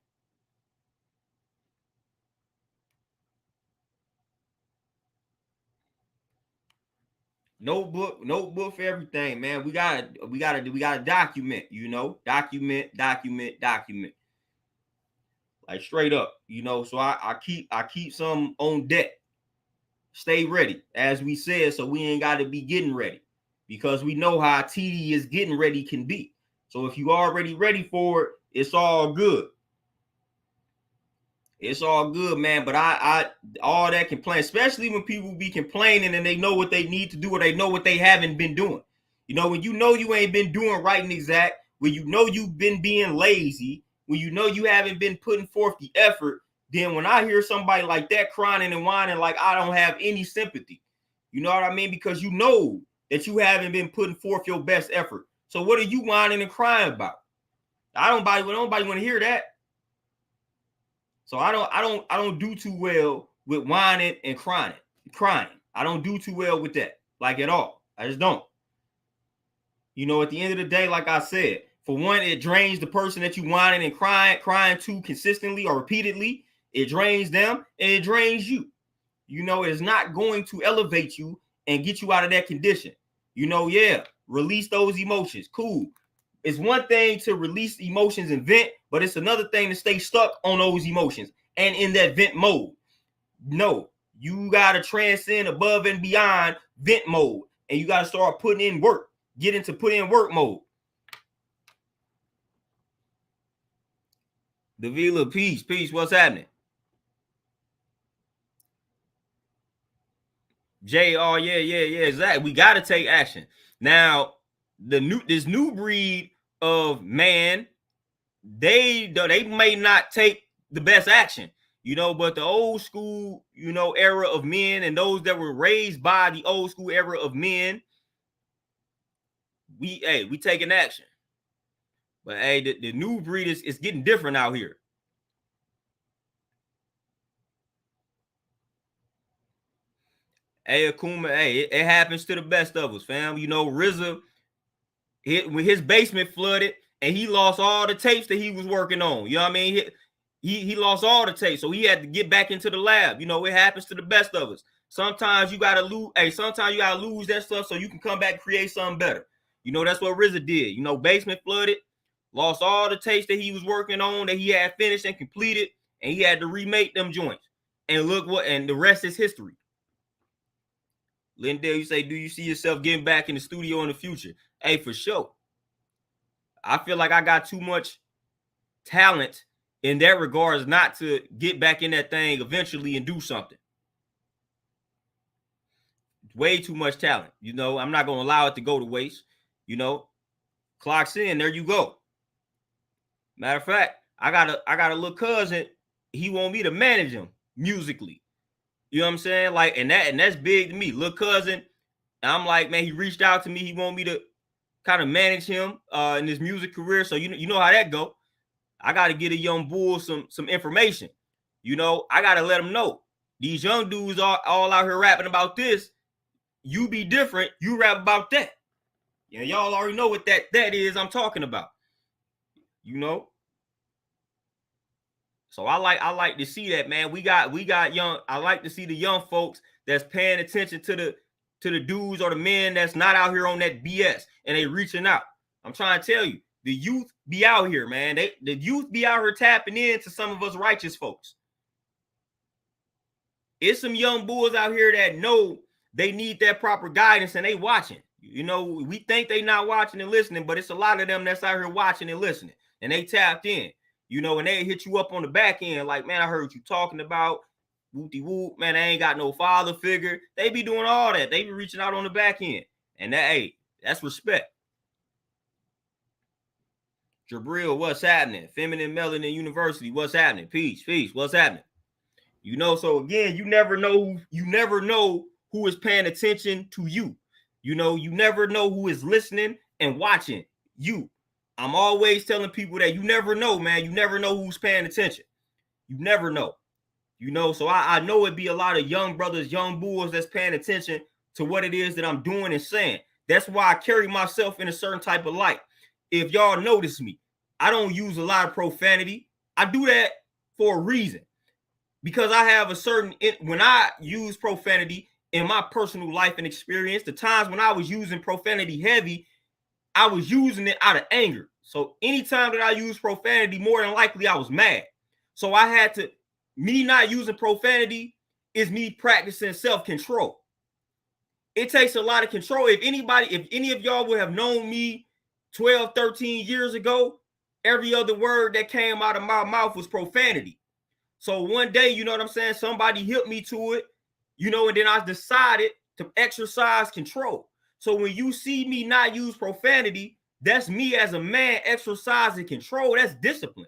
S1: Notebook for everything, man. We gotta document, you know, document. Like straight up, you know. So I keep some on deck. Stay ready, as we said, so we ain't got to be getting ready, because we know how tedious getting ready can be. So if you already ready for it, it's all good. It's all good, man. But I all that complain, especially when people be complaining and they know what they need to do or they know what they haven't been doing. You know, when you know you ain't been doing right and exact, when you know you've been being lazy, when you know you haven't been putting forth the effort, then when I hear somebody like that crying and whining, like, I don't have any sympathy. You know what I mean? Because you know that you haven't been putting forth your best effort. So what are you whining and crying about? Nobody want to hear that. So I don't do too well with whining and crying. I don't do too well with that, like, at all. I just don't. You know, at the end of the day, like I said, for one, it drains the person that you whining and crying to consistently or repeatedly. It drains them and it drains you. You know, it's not going to elevate you and get you out of that condition. You know, yeah, release those emotions. Cool. It's one thing to release emotions and vent, but it's another thing to stay stuck on those emotions and in that vent mode. No, you got to transcend above and beyond vent mode, and you got to start putting in work. Get into put in work mode. Davila, peace, what's happening? JR, yeah, exactly. We got to take action. Now, this new breed of man, they may not take the best action, you know, but the old school, you know, era of men and those that were raised by the old school era of men, we taking action. But hey, the new breed is getting different out here. Hey, Akuma, hey, it happens to the best of us, fam. You know, RZA, when his basement flooded and he lost all the tapes that he was working on. You know what I mean? He lost all the tapes, so he had to get back into the lab. You know, it happens to the best of us. Sometimes you gotta lose. Hey, sometimes you gotta lose that stuff so you can come back and create something better. You know, that's what RZA did. You know, basement flooded, lost all the tapes that he was working on that he had finished and completed, and he had to remake them joints. And look what, and the rest is history. Lindell, you say, do you see yourself getting back in the studio in the future? Hey, for sure. I feel like I got too much talent in that regards not to get back in that thing eventually and do something. Way too much talent. You know, I'm not going to allow it to go to waste. You know, clocks in, there you go. Matter of fact, I got a little cousin. He want me to manage him musically. You know what I'm saying? Like, and that's big to me. Little cousin. I'm like, man, he reached out to me. He want me to kind of manage him in his music career. So you know how that go. I got to get a young bull some information. You know, I got to let him know these young dudes are all out here rapping about this. You be different. You rap about that. Yeah, y'all already know what that is I'm talking about. You know. So I like to see that, man. We got young. I like to see the young folks that's paying attention to the dudes or the men that's not out here on that BS and they reaching out. I'm trying to tell you, the youth be out here, man. The youth be out here tapping into some of us righteous folks. It's some young bulls out here that know they need that proper guidance and they watching. You know, we think they not watching and listening, but it's a lot of them that's out here watching and listening, and they tapped in. You know, and they hit you up on the back end like, man, I heard what you talking about. Whoopty whoop, man, I ain't got no father figure. They be doing all that. They be reaching out on the back end, and that, hey, that's respect. Jabril, what's happening? Feminine Melanin University, what's happening? Peace, what's happening? You know, so again, you never know who is paying attention to you. You know, you never know who is listening and watching you. I'm always telling people that you never know, man. You never know who's paying attention. You never know. You know, so I know it'd be a lot of young brothers, young bulls that's paying attention to what it is that I'm doing and saying. That's why I carry myself in a certain type of light. If y'all notice me, I don't use a lot of profanity. I do that for a reason. Because I have a certain, when I use profanity in my personal life and experience, the times when I was using profanity heavy, I was using it out of anger. So anytime that I use profanity, more than likely I was mad. So I had to, me not using profanity is me practicing self-control. It takes a lot of control. If any of y'all would have known me 12, 13 years ago, every other word that came out of my mouth was profanity. So one day, you know what I'm saying? Somebody hit me to it, you know, and then I decided to exercise control. So when you see me not use profanity, that's me as a man exercising control. That's discipline.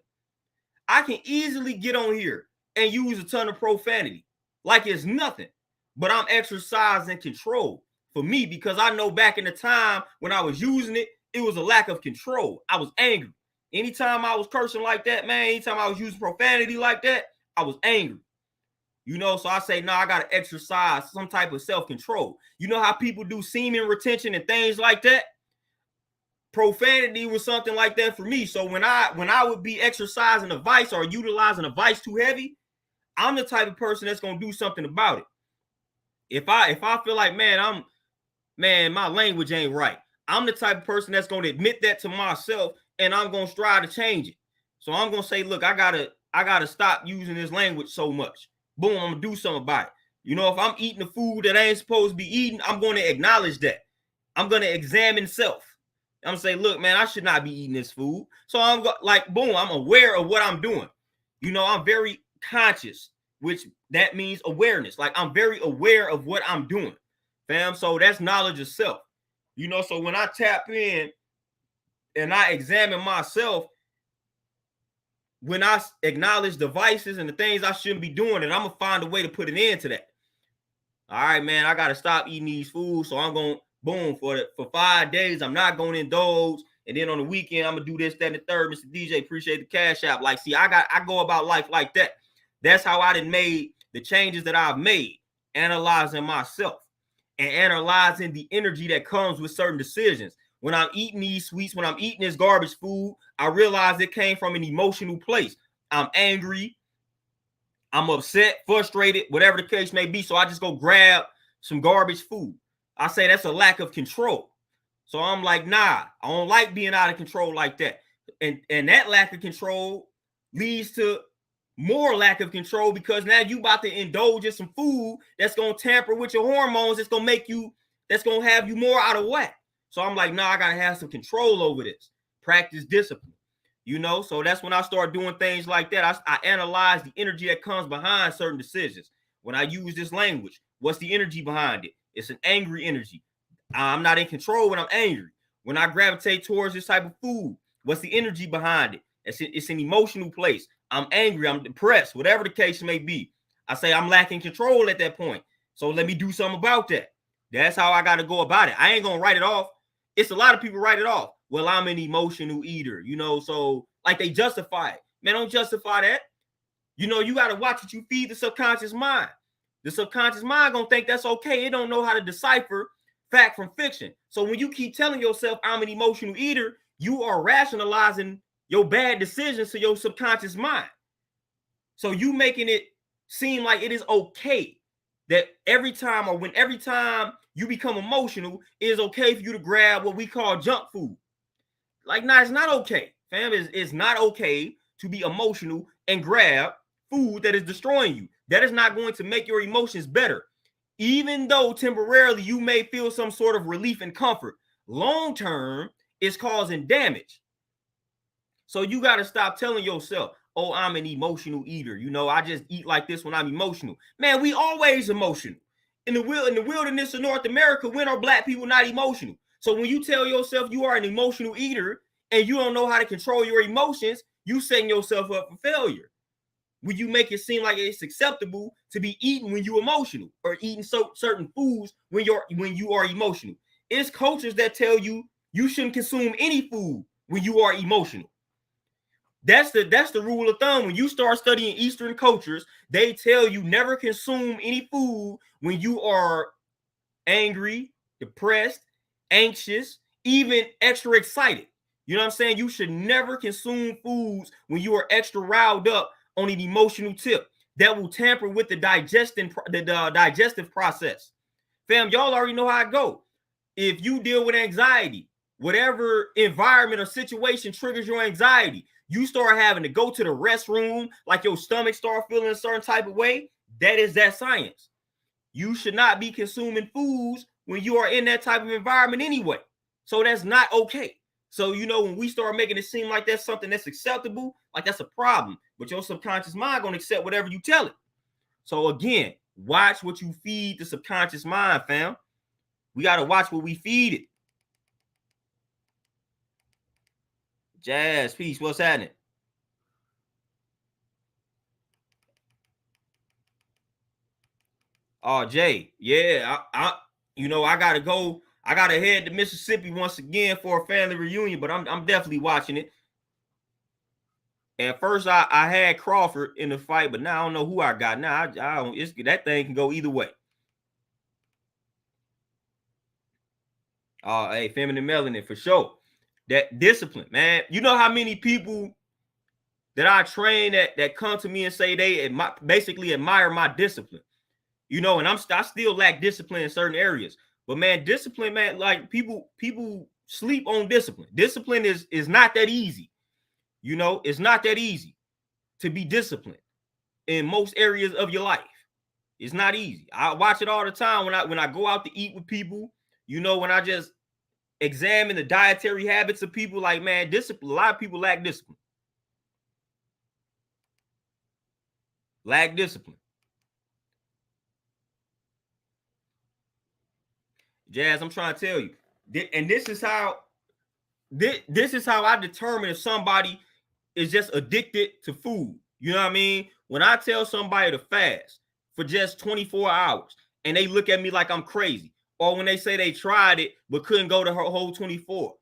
S1: I can easily get on here and use a ton of profanity like it's nothing, but I'm exercising control for me because I know back in the time when I was using it, it was a lack of control. I was angry. Anytime I was cursing like that, man, anytime I was using profanity like that, I was angry. You know, so I say, no, I got to exercise some type of self-control. You know how people do semen retention and things like that? Profanity was something like that for me. So when I would be exercising a vice or utilizing a vice too heavy, I'm the type of person that's going to do something about it. If I feel like, man, my language ain't right, I'm the type of person that's going to admit that to myself and I'm going to strive to change it. So I'm going to say, look, I gotta stop using this language so much. Boom, I'm gonna do something about it. You know, if I'm eating the food that I ain't supposed to be eating, I'm going to acknowledge that. I'm going to examine self. I'm gonna say, look, man, I should not be eating this food. So I'm boom, I'm aware of what I'm doing. You know, I'm very conscious, which that means awareness. Like I'm very aware of what I'm doing, fam. So that's knowledge of self. You know, so when I tap in and I examine myself, when I acknowledge the vices and the things I shouldn't be doing, and I'm gonna find a way to put an end to that. All right, man, I gotta stop eating these foods. So I'm gonna boom for 5 days. I'm not gonna indulge, and then on the weekend I'm gonna do this, that, and the third. Mr. DJ, appreciate the cash app. Like, see, I go about life like that. That's how I done made the changes that I've made, analyzing myself and analyzing the energy that comes with certain decisions. When I'm eating these sweets, when I'm eating this garbage food, I realize it came from an emotional place. I'm angry, I'm upset, frustrated, whatever the case may be. So I just go grab some garbage food. I say that's a lack of control. So I'm like, nah, I don't like being out of control like that. And that lack of control leads to more lack of control because now you about to indulge in some food that's going to tamper with your hormones. That's going to have you more out of whack. So I'm like, no, I got to have some control over this. Practice discipline, you know? So that's when I start doing things like that. I analyze the energy that comes behind certain decisions. When I use this language, what's the energy behind it? It's an angry energy. I'm not in control when I'm angry. When I gravitate towards this type of food, what's the energy behind it? It's an emotional place. I'm angry, I'm depressed, whatever the case may be. I say I'm lacking control at that point. So let me do something about that. That's how I got to go about it. I ain't going to write it off. It's a lot of people write it off. Well, I'm an emotional eater, you know, so like they justify it. Man, don't justify that. You know, you got to watch what you feed the subconscious mind. The subconscious mind going to think that's okay. It don't know how to decipher fact from fiction. So when you keep telling yourself I'm an emotional eater, you are rationalizing your bad decisions to your subconscious mind. So you making it seem like it is okay that every time you become emotional, it is okay for you to grab what we call junk food. Like, nah, it's not okay, fam. It's not okay to be emotional and grab food that is destroying you. That is not going to make your emotions better. Even though temporarily you may feel some sort of relief and comfort, long term, it's causing damage. So you got to stop telling yourself, oh, I'm an emotional eater. You know, I just eat like this when I'm emotional. Man, we always emotional. In the wilderness of North America, when are black people not emotional? So when you tell yourself you are an emotional eater and you don't know how to control your emotions, you setting yourself up for failure. When you make it seem like it's acceptable to be eating when you're emotional, or eating certain foods when you are emotional. It's cultures that tell you you shouldn't consume any food when you are emotional. That's the rule of thumb. When you start studying Eastern cultures, they tell you never consume any food when you are angry, depressed, anxious, even extra excited. You know what I'm saying? You should never consume foods when you are extra riled up on an emotional tip. That will tamper with the digestive process. Fam, y'all already know how it go. If you deal with anxiety, whatever environment or situation triggers your anxiety, you start having to go to the restroom, like your stomach start feeling a certain type of way. That is that science. You should not be consuming foods when you are in that type of environment anyway. So that's not okay. So, you know, when we start making it seem like that's something that's acceptable, like that's a problem. But your subconscious mind gonna accept whatever you tell it. So again, watch what you feed the subconscious mind, fam. We gotta watch what we feed it. Jazz, peace. What's happening? Oh, Jay, yeah, I gotta go. I gotta head to Mississippi once again for a family reunion, but I'm definitely watching it. At first, I had Crawford in the fight, but now I don't know who I got. Now I don't. That thing can go either way. Hey, feminine melanin for sure. That discipline, man. You know how many people that I train that come to me and say they basically admire my discipline. You know, and I still lack discipline in certain areas. But man, discipline, man, like people sleep on discipline. Discipline is not that easy. You know, it's not that easy to be disciplined in most areas of your life. It's not easy. I watch it all the time when I go out to eat with people. You know, when I just examine the dietary habits of people, like, man, discipline. A lot of people lack discipline. Lack discipline. Jazz, I'm trying to tell you, and this is how I determine if somebody is just addicted to food. You know what I mean? When I tell somebody to fast for just 24 hours and they look at me like I'm crazy, or when they say they tried it but couldn't go to her whole 24,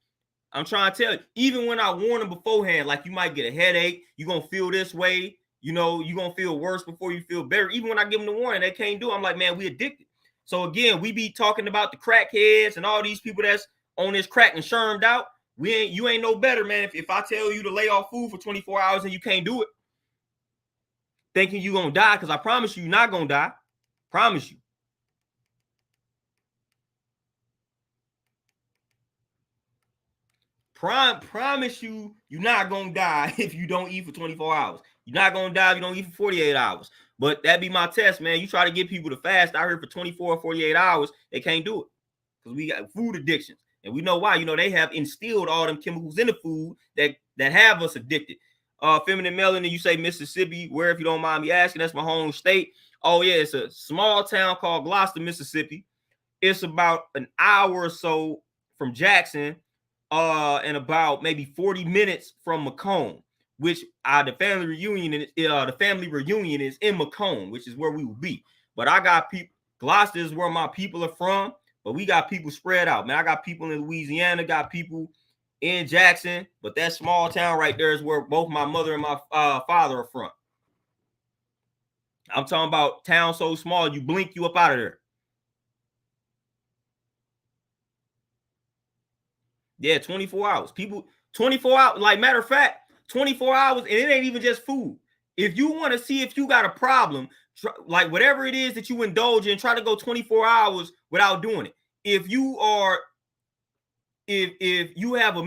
S1: I'm trying to tell you, even when I warn them beforehand, like, you might get a headache, you're going to feel this way, you know, you're going to feel worse before you feel better. Even when I give them the warning, they can't do it. I'm like, man, we addicted. So again, we be talking about the crackheads and all these people that's on this crack and shermed out. You ain't no better, man. If I tell you to lay off food for 24 hours and you can't do it, thinking you're going to die, because I promise you, you're not going to die. Promise you. Promise you, you're not going to die if you don't eat for 24 hours. You're not going to die if you don't eat for 48 hours. But that'd be my test, man. You try to get people to fast out here for 24 or 48 hours, they can't do it because we got food addictions. And we know why. You know, they have instilled all them chemicals in the food that have us addicted. Feminine melanin, you say Mississippi. Where, if you don't mind me asking? That's my home state. Oh, yeah, it's a small town called Gloucester, Mississippi. It's about an hour or so from Jackson, and about maybe 40 minutes from Macomb, which the family reunion is in Macomb, which is where we will be. But I got people. Gloucester is where my people are from, but we got people spread out, man. I got people in Louisiana, got people in Jackson, but that small town right there is where both my mother and my father are from. I'm talking about town so small, you blink, you up out of there. Yeah, 24 hours. People, 24 hours. Like, matter of fact, 24 hours, and it ain't even just food. If you want to see if you got a problem, Like whatever it is that you indulge in, try to go 24 hours without doing it. If you have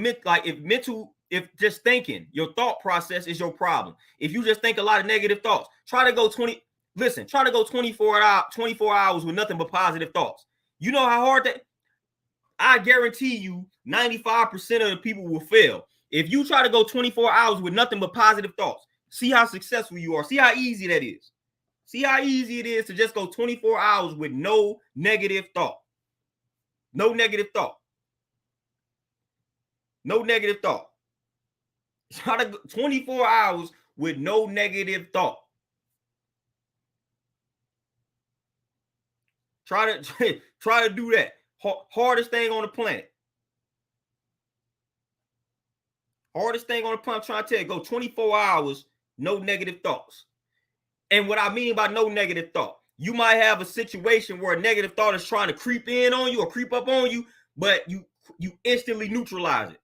S1: if just thinking, your thought process is your problem. If you just think a lot of negative thoughts, try to go 24 hours with nothing but positive thoughts. You know how hard that, I guarantee you 95% of the people will fail. If you try to go 24 hours with nothing but positive thoughts, see how successful you are. See how easy that is. See how easy it is to just go 24 hours with no negative thought. No negative thought. No negative thought. Try to go 24 hours with no negative thought. Try to do that. Hardest thing on the planet. Hardest thing on the planet. I'm trying to tell you, go 24 hours, no negative thoughts. And what I mean by no negative thought, you might have a situation where a negative thought is trying to creep in on you or creep up on you, but you instantly neutralize it.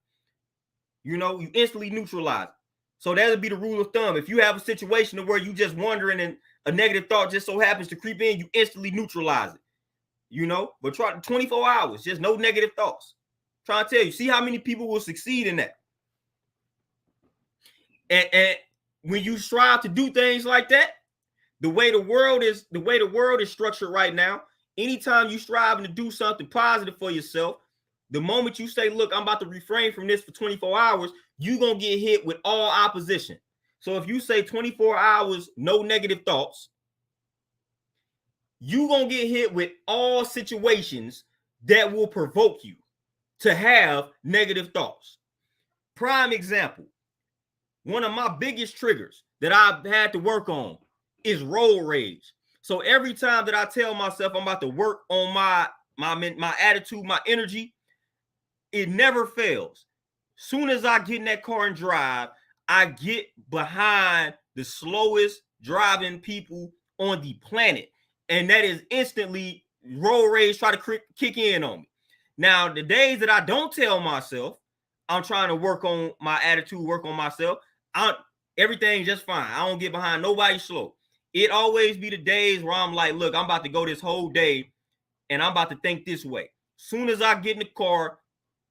S1: You instantly neutralize it. So that would be the rule of thumb. If you have a situation where you just wondering and a negative thought just so happens to creep in, you instantly neutralize it. But try 24 hours, just no negative thoughts. Trying to tell you, see how many people will succeed in that. And when you strive to do things like that, the way the world is structured right now, anytime you striving to do something positive for yourself, the moment you say, look, I'm about to refrain from this for 24 hours, you're going to get hit with all opposition. So if you say 24 hours, no negative thoughts, you're going to get hit with all situations that will provoke you to have negative thoughts. Prime example, one of my biggest triggers that I've had to work on is road rage. So every time that I tell myself I'm about to work on my attitude, my energy, it never fails. Soon as I get in that car and drive, I get behind the slowest driving people on the planet. And that is instantly road rage try to kick in on me. Now, the days that I don't tell myself I'm trying to work on my attitude, work on myself, everything's just fine. I don't get behind nobody slow. It always be the days where I'm like, look, I'm about to go this whole day and I'm about to think this way. Soon as I get in the car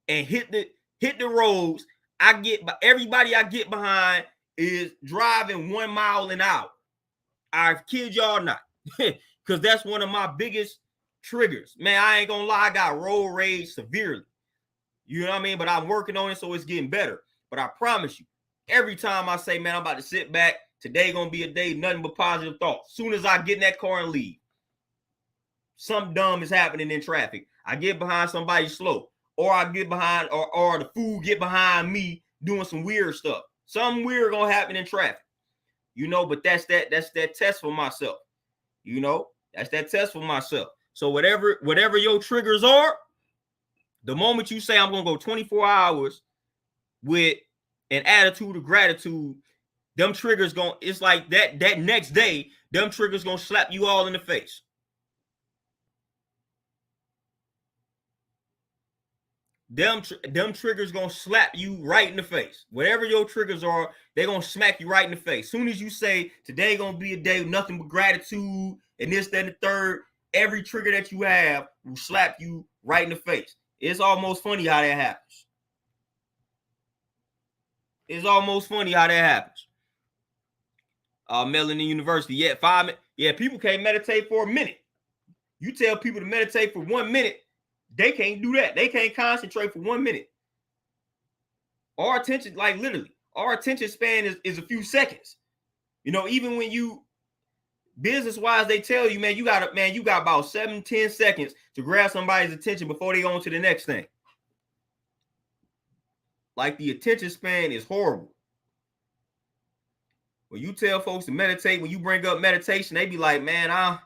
S1: and hit the roads, everybody I get behind is driving 1 mile an hour. I kid y'all not. Because that's one of my biggest triggers. Man, I ain't gonna lie, I got road rage severely. You know what I mean? But I'm working on it, so it's getting better. But I promise you, every time I say, man, I'm about to sit back, today gonna be a day, nothing but positive thoughts. Soon as I get in that car and leave, something dumb is happening in traffic. I get behind somebody slow, or I get behind, or the fool get behind me doing some weird stuff. Something weird gonna happen in traffic. But that's that test for myself. That's that test for myself. So whatever your triggers are, the moment you say I'm gonna go 24 hours with an attitude of gratitude, them triggers it's like that next day, them triggers gonna slap you all in the face. Them triggers gonna slap you right in the face. Whatever your triggers are, they're gonna smack you right in the face. Soon as you say today gonna be a day with nothing but gratitude and this, that, and the third, every trigger that you have will slap you right in the face. It's almost funny how that happens. It's almost funny how that happens. Melanin University, people can't meditate for a minute. You tell people to meditate for 1 minute, they can't do that. They can't concentrate for 1 minute. Our attention, like literally, our attention span is a few seconds. Even when you business-wise, they tell you, man, you got about 7-10 seconds to grab somebody's attention before they go on to the next thing. Like the attention span is horrible. When you tell folks to meditate, when you bring up meditation, they be like, man, I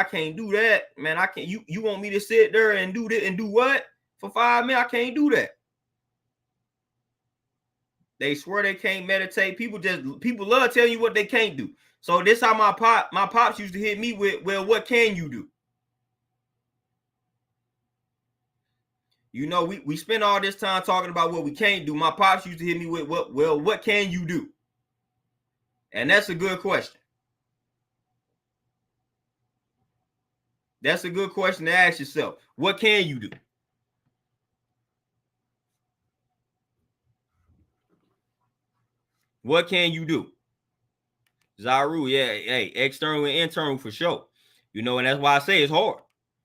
S1: can't do that. Man, I can't. You want me to sit there and do this and do what for 5 minutes? I can't do that. They swear they can't meditate. People love telling you what they can't do. So this how my pops used to hit me with, well, what can you do? We spend all this time talking about what we can't do. My pops used to hit me with, what can you do? And that's a good question. That's a good question to ask yourself. What can you do? What can you do? Zaru, yeah, hey, external and internal for sure. You know, and that's why I say it's hard.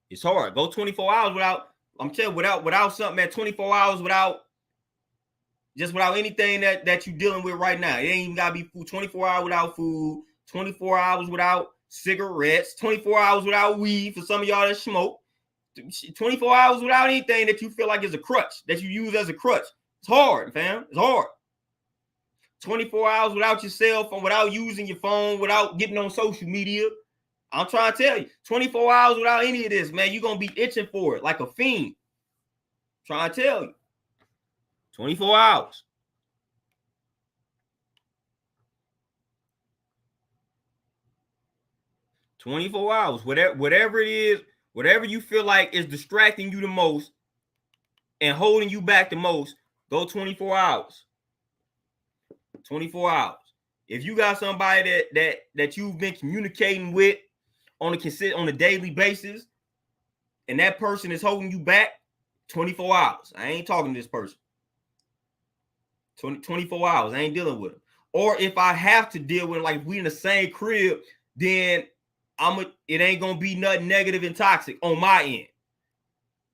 S1: It's hard. Go 24 hours without, I'm telling you, without something at 24 hours without anything that you're dealing with right now. It ain't even gotta be food. 24 hours without food, 24 hours without cigarettes, 24 hours without weed for some of y'all that smoke, 24 hours without anything that you feel like is a crutch, that you use as a crutch. It's hard, fam. It's hard. 24 hours without your cell phone, without using your phone, without getting on social media. I'm trying to tell you, 24 hours without any of this, man, you're going to be itching for it like a fiend. I'm trying to tell you. 24 hours. Whatever it is, whatever you feel like is distracting you the most and holding you back the most, go 24 hours. 24 hours. If you got somebody that you've been communicating with on a daily basis, and that person is holding you back, 24 hours. I ain't talking to this person. 24 hours. I ain't dealing with them. Or if I have to deal with them, like if we in the same crib, then it ain't gonna be nothing negative and toxic on my end.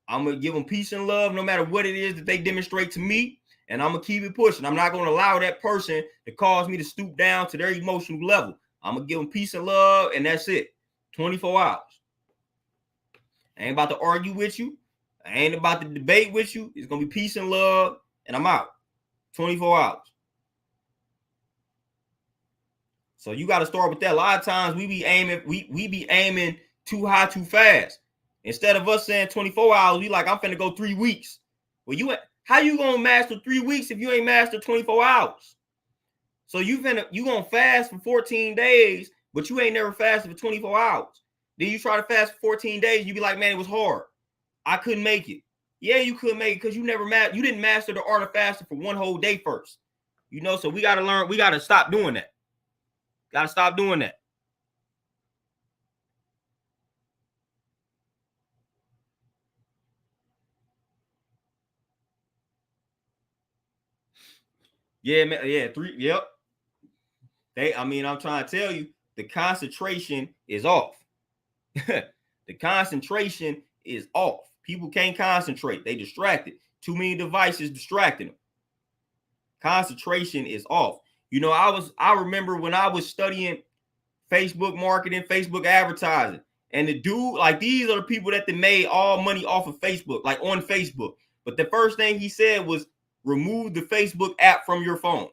S1: I'm gonna give them peace and love no matter what it is that they demonstrate to me. And I'm going to keep it pushing. I'm not going to allow that person to cause me to stoop down to their emotional level. I'm going to give them peace and love, and that's it. 24 hours. I ain't about to argue with you. I ain't about to debate with you. It's going to be peace and love, and I'm out. 24 hours. So you got to start with that. A lot of times we be aiming too high too fast. Instead of us saying 24 hours, we like, I'm finna go 3 weeks. Well, how you gonna master 3 weeks if you ain't mastered 24 hours? So you gonna fast for 14 days, but you ain't never fasted for 24 hours. Then you try to fast for 14 days, you be like, man, it was hard. I couldn't make it. Yeah, you couldn't make it because you didn't master the art of fasting for one whole day first. You know, so we gotta learn, we gotta stop doing that. Gotta stop doing that. Yeah, man. Yeah, 3. Yep. I'm trying to tell you, the concentration is off. The concentration is off. People can't concentrate. They distracted. Too many devices distracting them. Concentration is off. You know, I remember when I was studying Facebook marketing, Facebook advertising, and the dude, like, these are the people that they made all money off of Facebook, like on Facebook. But the first thing he said was, remove the Facebook app from your phone.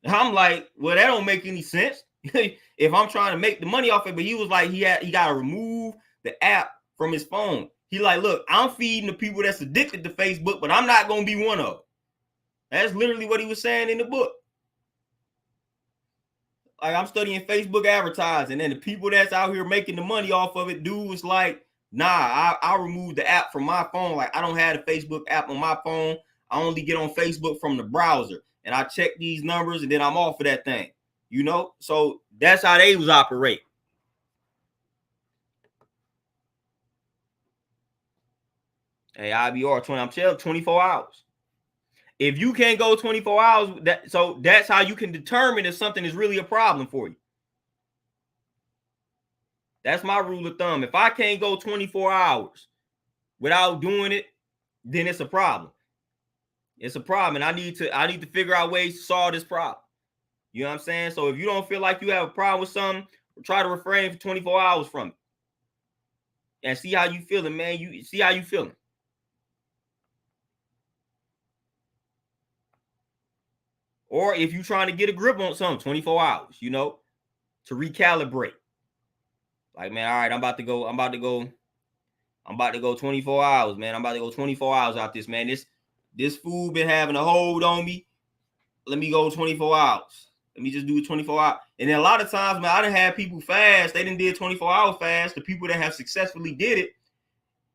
S1: And I'm like, well, that don't make any sense if I'm trying to make the money off it. But he was like, he got to remove the app from his phone. He like, look, I'm feeding the people that's addicted to Facebook, but I'm not going to be one of them. That's literally what he was saying in the book. Like, I'm studying Facebook advertising, and the people that's out here making the money off of it, dude was like, nah, I'll remove the app from my phone. Like, I don't have the Facebook app on my phone. I only get on Facebook from the browser, and I check these numbers, and then I'm off of that thing. You know, so that's how they was operating. Hey, IBR 20. I'm telling 24 hours. If you can't go 24 hours, that's how you can determine if something is really a problem for you. That's my rule of thumb. If I can't go 24 hours without doing it, then it's a problem. It's a problem, and I need to figure out ways to solve this problem. You know what I'm saying? So if you don't feel like you have a problem with something, try to refrain for 24 hours from it, and see how you feeling, man. You see how you feeling. Or if you're trying to get a grip on something, 24 hours, you know, to recalibrate. Like, man, all right, I'm about to go 24 hours, man. I'm about to go 24 hours out this, man. This food been having a hold on me. Let me go 24 hours. Let me just do 24 hours. And then a lot of times, man, I done had people fast. They done did 24-hour fast. The people that have successfully did it,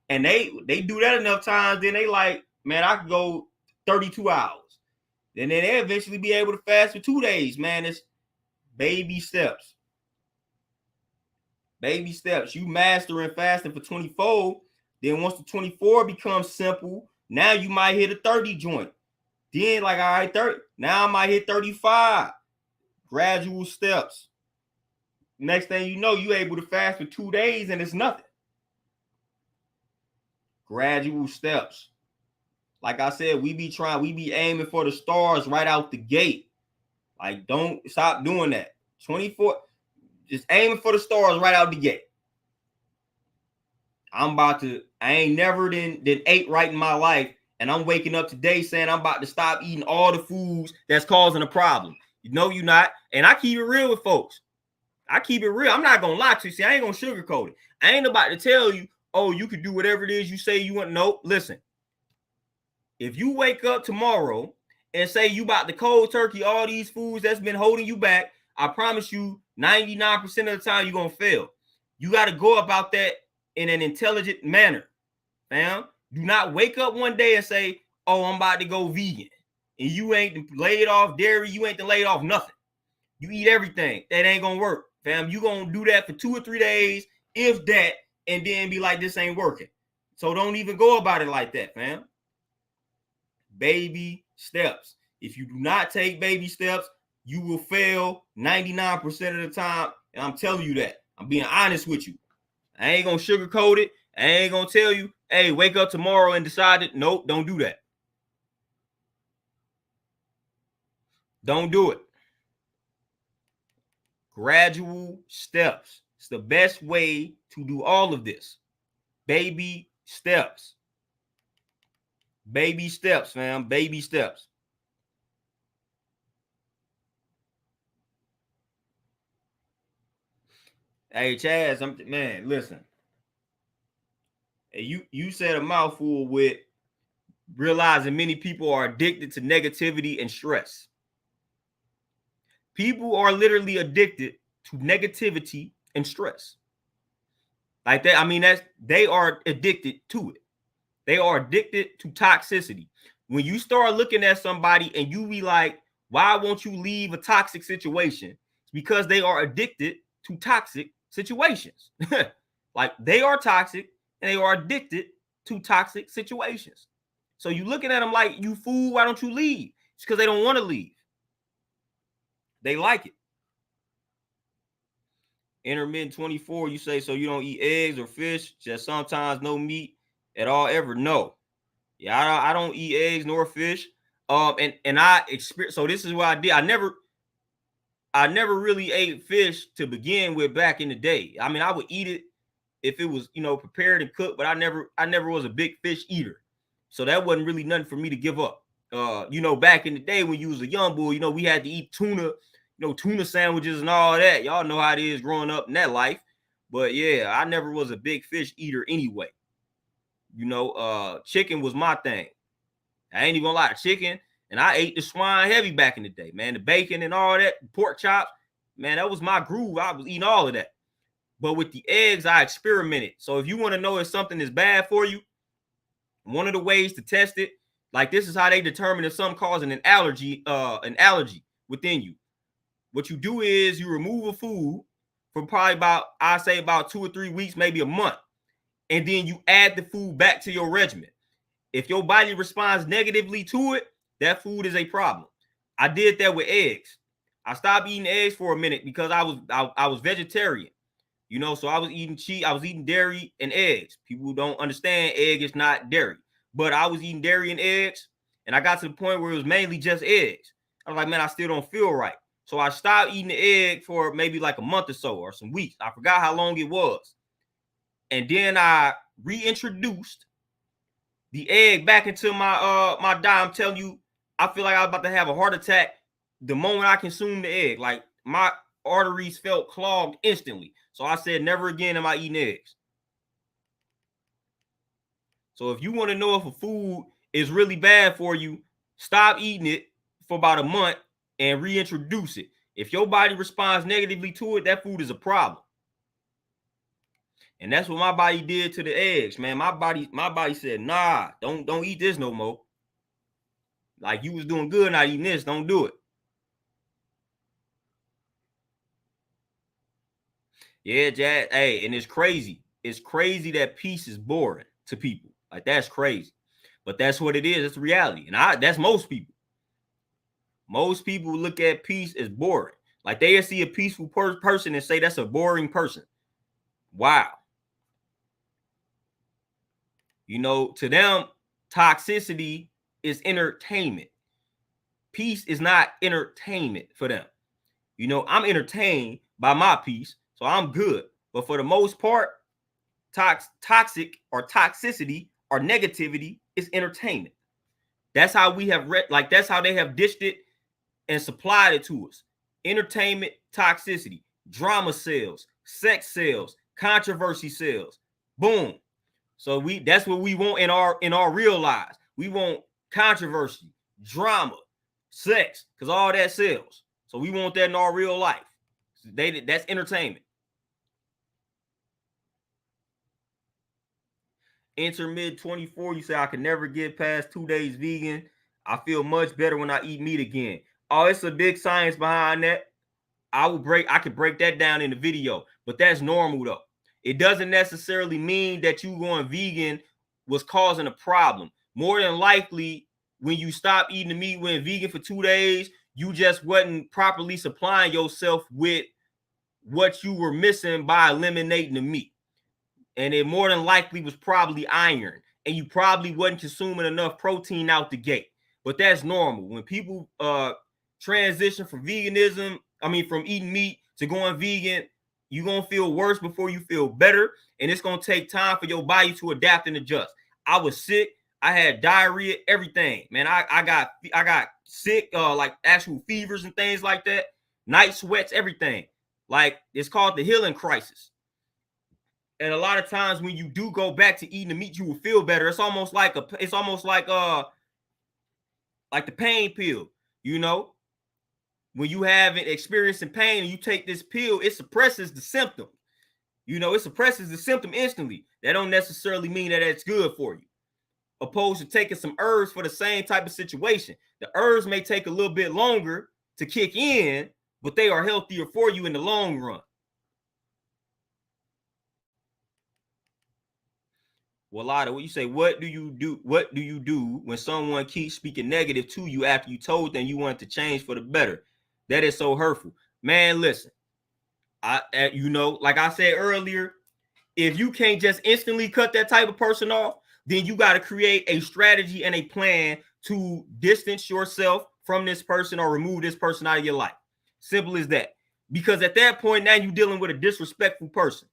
S1: and they do that enough times, then they like, man, I could go 32 hours. Then they eventually be able to fast for 2 days, man. It's baby steps. Baby steps. You mastering fasting for 24. Then once the 24 becomes simple, now you might hit a 30 joint. Then like, all right, 30. Now I might hit 35. Gradual steps. Next thing you know, you able to fast for 2 days and it's nothing. Gradual steps. Like I said, we be aiming for the stars right out the gate. Like, don't stop doing that. 24, just aiming for the stars right out the gate. I ain't never done ate right in my life. And I'm waking up today saying I'm about to stop eating all the foods that's causing a problem. You know you're not. And I keep it real with folks. I keep it real. I'm not going to lie to you. See, I ain't going to sugarcoat it. I ain't about to tell you, oh, you can do whatever it is you say you want. Nope. Listen, if you wake up tomorrow and say you about to cold turkey all these foods that's been holding you back, I promise you 99% of the time you're going to fail. You got to go about that in an intelligent manner, fam. Do not wake up one day and say, oh, I'm about to go vegan. And you ain't laid off dairy. You ain't laid off nothing. You eat everything. That ain't going to work, fam. You going to do that for 2 or 3 days, if that, and then be like, this ain't working. So don't even go about it like that, fam. Baby steps. If you do not take baby steps, you will fail 99% of the time. And I'm telling you that. I'm being honest with you. I ain't going to sugarcoat it. I ain't going to tell you, hey, wake up tomorrow and decide it. Nope, don't do that. Don't do it. Gradual steps. It's the best way to do all of this. Baby steps. Baby steps, fam. Baby steps. Hey, Chaz, man, listen. Hey, you said a mouthful with realizing many people are addicted to negativity and stress. People are literally addicted to negativity and stress. Like that, I mean, they are addicted to it. They are addicted to toxicity. When you start looking at somebody and you be like, why won't you leave a toxic situation? It's because they are addicted to toxic situations. Like, they are toxic and they are addicted to toxic situations. So you looking at them like, you fool, why don't you leave? It's because they don't want to leave. They like it. Intermittent 24, you say, so you don't eat eggs or fish, just sometimes no meat at all ever? No. Yeah, I don't eat eggs nor fish. And I experience, so this is what I did. I never really ate fish to begin with back in the day. I mean, I would eat it if it was, prepared and cooked, but I never was a big fish eater. So that wasn't really nothing for me to give up. Back in the day when you was a young boy, we had to eat tuna, tuna sandwiches and all that. Y'all know how it is growing up in that life. But yeah, I never was a big fish eater anyway. Chicken was my thing. I ain't even gonna lie, chicken, and I ate the swine heavy back in the day, man. The bacon and all that, pork chops, man, that was my groove. I was eating all of that. But with the eggs, I experimented. So if you want to know if something is bad for you, one of the ways to test it, like, this is how they determine if something causing an allergy within you. What you do is you remove a food for probably about 2 or 3 weeks, maybe a month. And then you add the food back to your regimen. If your body responds negatively to it, that food is a problem. I did that with eggs. I stopped eating eggs for a minute because I was vegetarian. So I was eating cheese, I was eating dairy and eggs. People don't understand egg is not dairy. But I was eating dairy and eggs, and I got to the point where it was mainly just eggs. I was like, man, I still don't feel right. So I stopped eating the egg for maybe like a month or so, or some weeks. I forgot how long it was. And then I reintroduced the egg back into my diet. I'm telling you, I feel like I was about to have a heart attack the moment I consumed the egg. Like, my arteries felt clogged instantly. So I said, never again am I eating eggs. So if you want to know if a food is really bad for you, stop eating it for about a month and reintroduce it. If your body responds negatively to it, that food is a problem. And that's what my body did to the eggs, man. My body said, nah, don't eat this no more. Like, you was doing good not eating this, don't do it. Yeah, Jazz. Hey, and it's crazy. It's crazy that peace is boring to people. Like, that's crazy. But that's what it is. It's reality. And that's most people. Most people look at peace as boring. Like, they see a peaceful person and say that's a boring person. Wow. You know, to them, toxicity is entertainment. Peace is not entertainment for them. You know, I'm entertained by my peace, so I'm good. But for the most part, toxic or toxicity or negativity is entertainment. That's how we have that's how they have dished it and supplied it to us. Entertainment, toxicity, drama sells, sex sells, controversy sells. Boom. So that's what we want in our real lives. We want controversy, drama, sex, because all that sells. So we want that in our real life. That's entertainment. Enter mid 24. You say I can never get past 2 days vegan. I feel much better when I eat meat again. Oh, it's a big science behind that. I could break that down in the video, but that's normal though. It doesn't necessarily mean that you going vegan was causing a problem. More than likely, when you stop eating the meat, went vegan for 2 days, you just wasn't properly supplying yourself with what you were missing by eliminating the meat. And it more than likely was probably iron, and you probably wasn't consuming enough protein out the gate. But that's normal. When people transition from veganism, from eating meat to going vegan, you're going to feel worse before you feel better. And it's going to take time for your body to adapt and adjust. I was sick. I had diarrhea, everything. Man, I got sick, like actual fevers and things like that. Night sweats, everything. Like, it's called the healing crisis. And a lot of times when you do go back to eating the meat, you will feel better. It's almost like the pain pill, you know? When you haven't experiencing pain and you take this pill, it suppresses the symptom. You know, it suppresses the symptom instantly. That don't necessarily mean that it's good for you. Opposed to taking some herbs for the same type of situation. The herbs may take a little bit longer to kick in, but they are healthier for you in the long run. Well, Lada, what you say? What do you do? What do you do when someone keeps speaking negative to you after you told them you wanted to change for the better? That is so hurtful, man. Listen, like I said earlier, if you can't just instantly cut that type of person off, then you got to create a strategy and a plan to distance yourself from this person or remove this person out of your life. Simple as that. Because at that point, now you're dealing with a disrespectful person.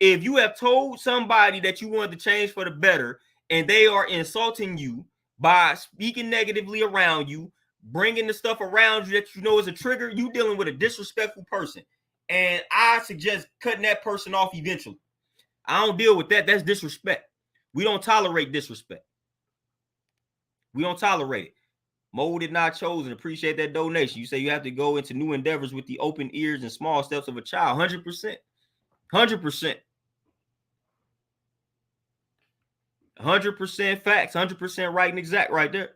S1: If you have told somebody that you wanted to change for the better and they are insulting you by speaking negatively around you, bringing the stuff around you that you know is a trigger, you dealing with a disrespectful person. And I suggest cutting that person off eventually. I don't deal with that. That's disrespect. We don't tolerate disrespect. We don't tolerate it. Molded, not chosen. Appreciate that donation. You say you have to go into new endeavors with the open ears and small steps of a child. 100%. 100%. 100% facts. 100% right and exact right there.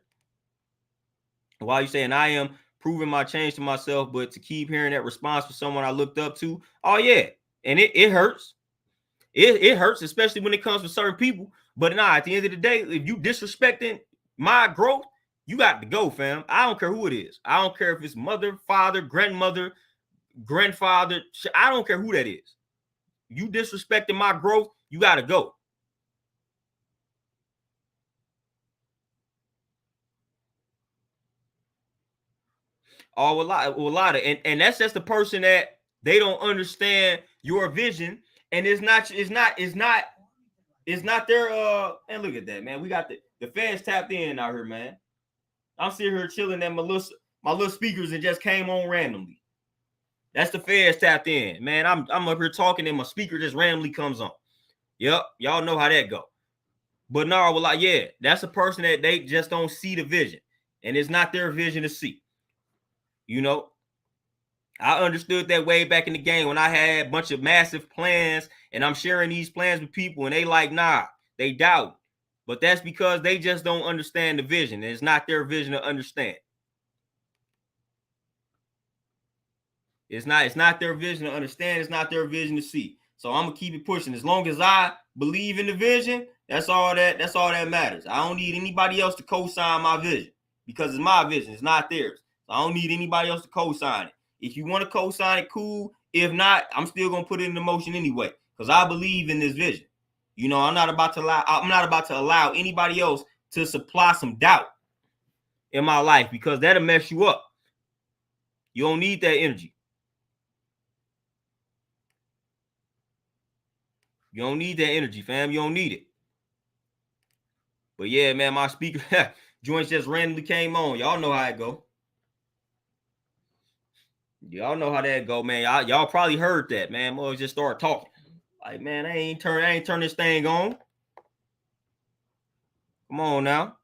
S1: While you saying I am proving my change to myself, but to keep hearing that response from someone I looked up to, oh yeah. And it hurts. It hurts, especially when it comes to certain people. But nah, at the end of the day, if you disrespecting my growth, you got to go, fam. I don't care who it is. I don't care if it's mother, father, grandmother, grandfather. I don't care who that is. You disrespecting my growth, you got to go. Oh, a lot of, and that's just the person that they don't understand your vision, and it's not their and look at that, man. We got the fans tapped in out here, man. I'm sitting here chilling at my little speakers and just came on randomly. That's the fans tapped in, man. I'm up here talking and my speaker just randomly comes on. Yep, y'all know how that go. But no, well, like, yeah, that's a person that they just don't see the vision, and it's not their vision to see. You know, I understood that way back in the game when I had a bunch of massive plans and I'm sharing these plans with people and they like, nah, they doubt. But that's because they just don't understand the vision. And it's not their vision to understand. It's not their vision to understand. It's not their vision to see. So I'm gonna keep it pushing. As long as I believe in the vision, that's all that matters. I don't need anybody else to co-sign my vision because it's my vision. It's not theirs. So I don't need anybody else to co-sign it. If you want to co-sign it, cool. If not, I'm still gonna put it into motion anyway because I believe in this vision. You know, I'm not about to allow anybody else to supply some doubt in my life because that'll mess you up. You don't need that energy. You don't need that energy, fam. You don't need it. But yeah, man, my speaker joints just randomly came on. Y'all know how it go. Y'all know how that go, man. Y'all probably heard that, man. Boys just start talking. Like, man, I ain't turn this thing on. Come on now.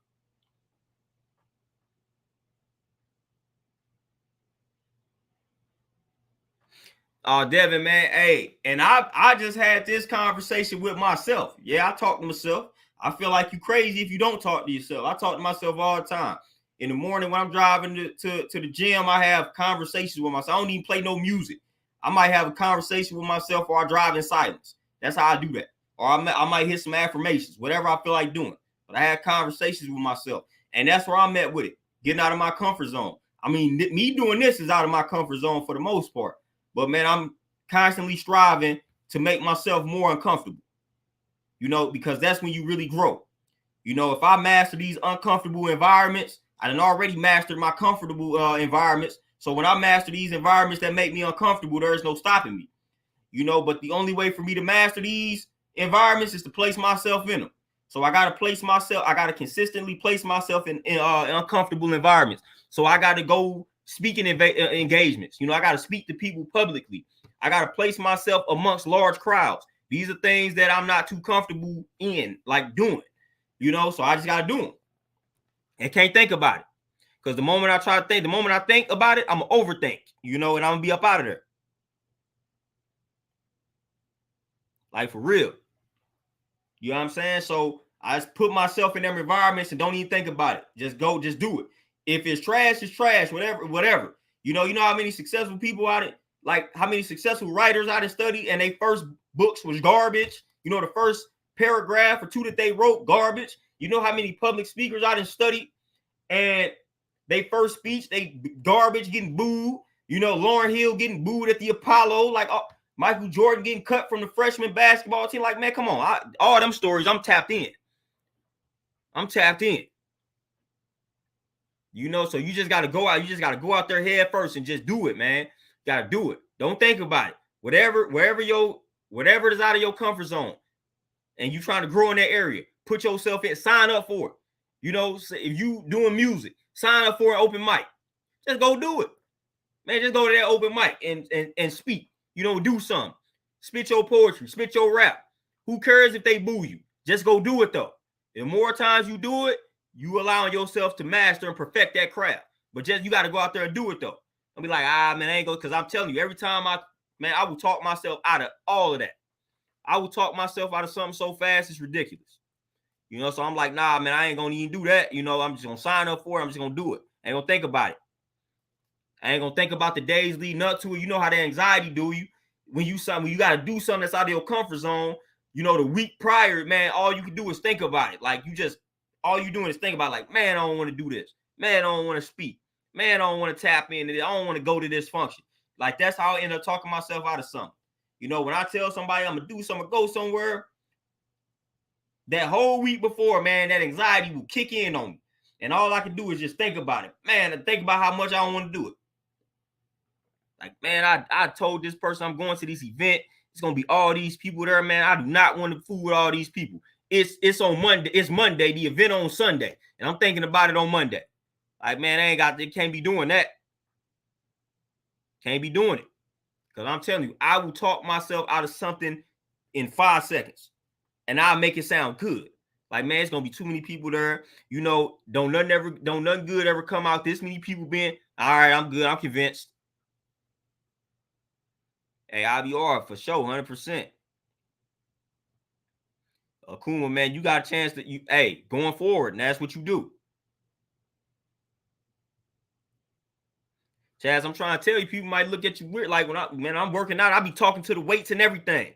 S1: Devin, man, hey, and I just had this conversation with myself. Yeah, I talk to myself. I feel like you crazy if you don't talk to yourself. I talk to myself all the time. In the morning when I'm driving to the gym, I have conversations with myself. I don't even play no music. I might have a conversation with myself or I drive in silence. That's how I do that. Or I might hit some affirmations, whatever I feel like doing. But I have conversations with myself. And that's where I'm at with it, getting out of my comfort zone. I mean, me doing this is out of my comfort zone for the most part. But, man, I'm constantly striving to make myself more uncomfortable, you know, because that's when you really grow. You know, if I master these uncomfortable environments, I done already mastered my comfortable environments. So when I master these environments that make me uncomfortable, there is no stopping me, you know, but the only way for me to master these environments is to place myself in them. So I got to consistently place myself in uncomfortable environments. So I got to go speaking engagements. You know, I got to speak to people publicly. I got to place myself amongst large crowds. These are things that I'm not too comfortable in, like doing, you know, so I just got to do them and can't think about it. Because the moment I think about it, I'm going to overthink, you know, and I'm going to be up out of there. Like, for real. You know what I'm saying? So I just put myself in them environments and don't even think about it. Just go, just do it. If it's trash, it's trash, whatever. You know how many successful people out it, like how many successful writers out of study and their first books was garbage. You know, the first paragraph or two that they wrote, garbage. You know how many public speakers out and studied and they first speech, they garbage, getting booed. You know, Lauryn Hill getting booed at the Apollo, like Michael Jordan getting cut from the freshman basketball team. Like, man, come on. All them stories, I'm tapped in. You know, so you just got to go out. You just got to go out there head first and just do it, man. Got to do it. Don't think about it. Whatever is out of your comfort zone and you trying to grow in that area, put yourself in, sign up for it. You know, if you doing music, sign up for an open mic. Just go do it. Man, just go to that open mic and speak. You know, do something. Spit your poetry, spit your rap. Who cares if they boo you? Just go do it, though. The more times you do it, you allowing yourself to master and perfect that craft. But just you got to go out there and do it, though. I'll be like, man, I ain't go, because I'm telling you, every time I will talk myself out of all of that. I will talk myself out of something so fast, it's ridiculous. You know, so I'm like, nah, man, I ain't going to even do that. You know, I'm just going to sign up for it. I'm just going to do it. I ain't going to think about it. I ain't going to think about the days leading up to it. You know how the anxiety do you. When you got to do something that's out of your comfort zone, you know, the week prior, man, all you can do is think about it. Like, all you doing is think about, like, man, I don't want to do this. Man, I don't want to speak. Man, I don't want to tap into this. I don't want to go to this function. Like, that's how I end up talking myself out of something. You know, when I tell somebody I'm going to do something, go somewhere, that whole week before, man, that anxiety will kick in on me. And all I can do is just think about it. Man, and think about how much I don't want to do it. Like, man, I told this person I'm going to this event. It's going to be all these people there, man. I do not want to fool with all these people. It's on Monday. It's Monday, the event on Sunday. And I'm thinking about it on Monday. Like, man, can't be doing that. Can't be doing it. Because I'm telling you, I will talk myself out of something in 5 seconds. And I'll make it sound good. Like, man, it's going to be too many people there. You know, don't nothing good ever come out. This many people being, all right, I'm good. I'm convinced. Hey, IBR for sure, 100%. Akuma, man, you got a chance to, going forward, and that's what you do. Chaz, I'm trying to tell you, people might look at you weird. Like when I'm working out, I be talking to the weights and everything.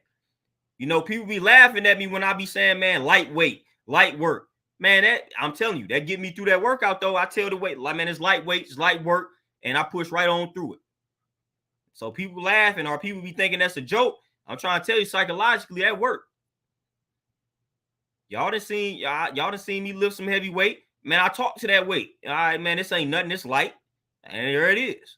S1: You know, people be laughing at me when I be saying, man, lightweight, light work. Man, that I'm telling you, that get me through that workout though. I tell the weight, like, man, it's lightweight, it's light work, and I push right on through it. So people laughing or people be thinking that's a joke. I'm trying to tell you, psychologically, that work. Y'all done seen me lift some heavy weight. Man, I talk to that weight. All right, man, this ain't nothing. It's light. And there it is.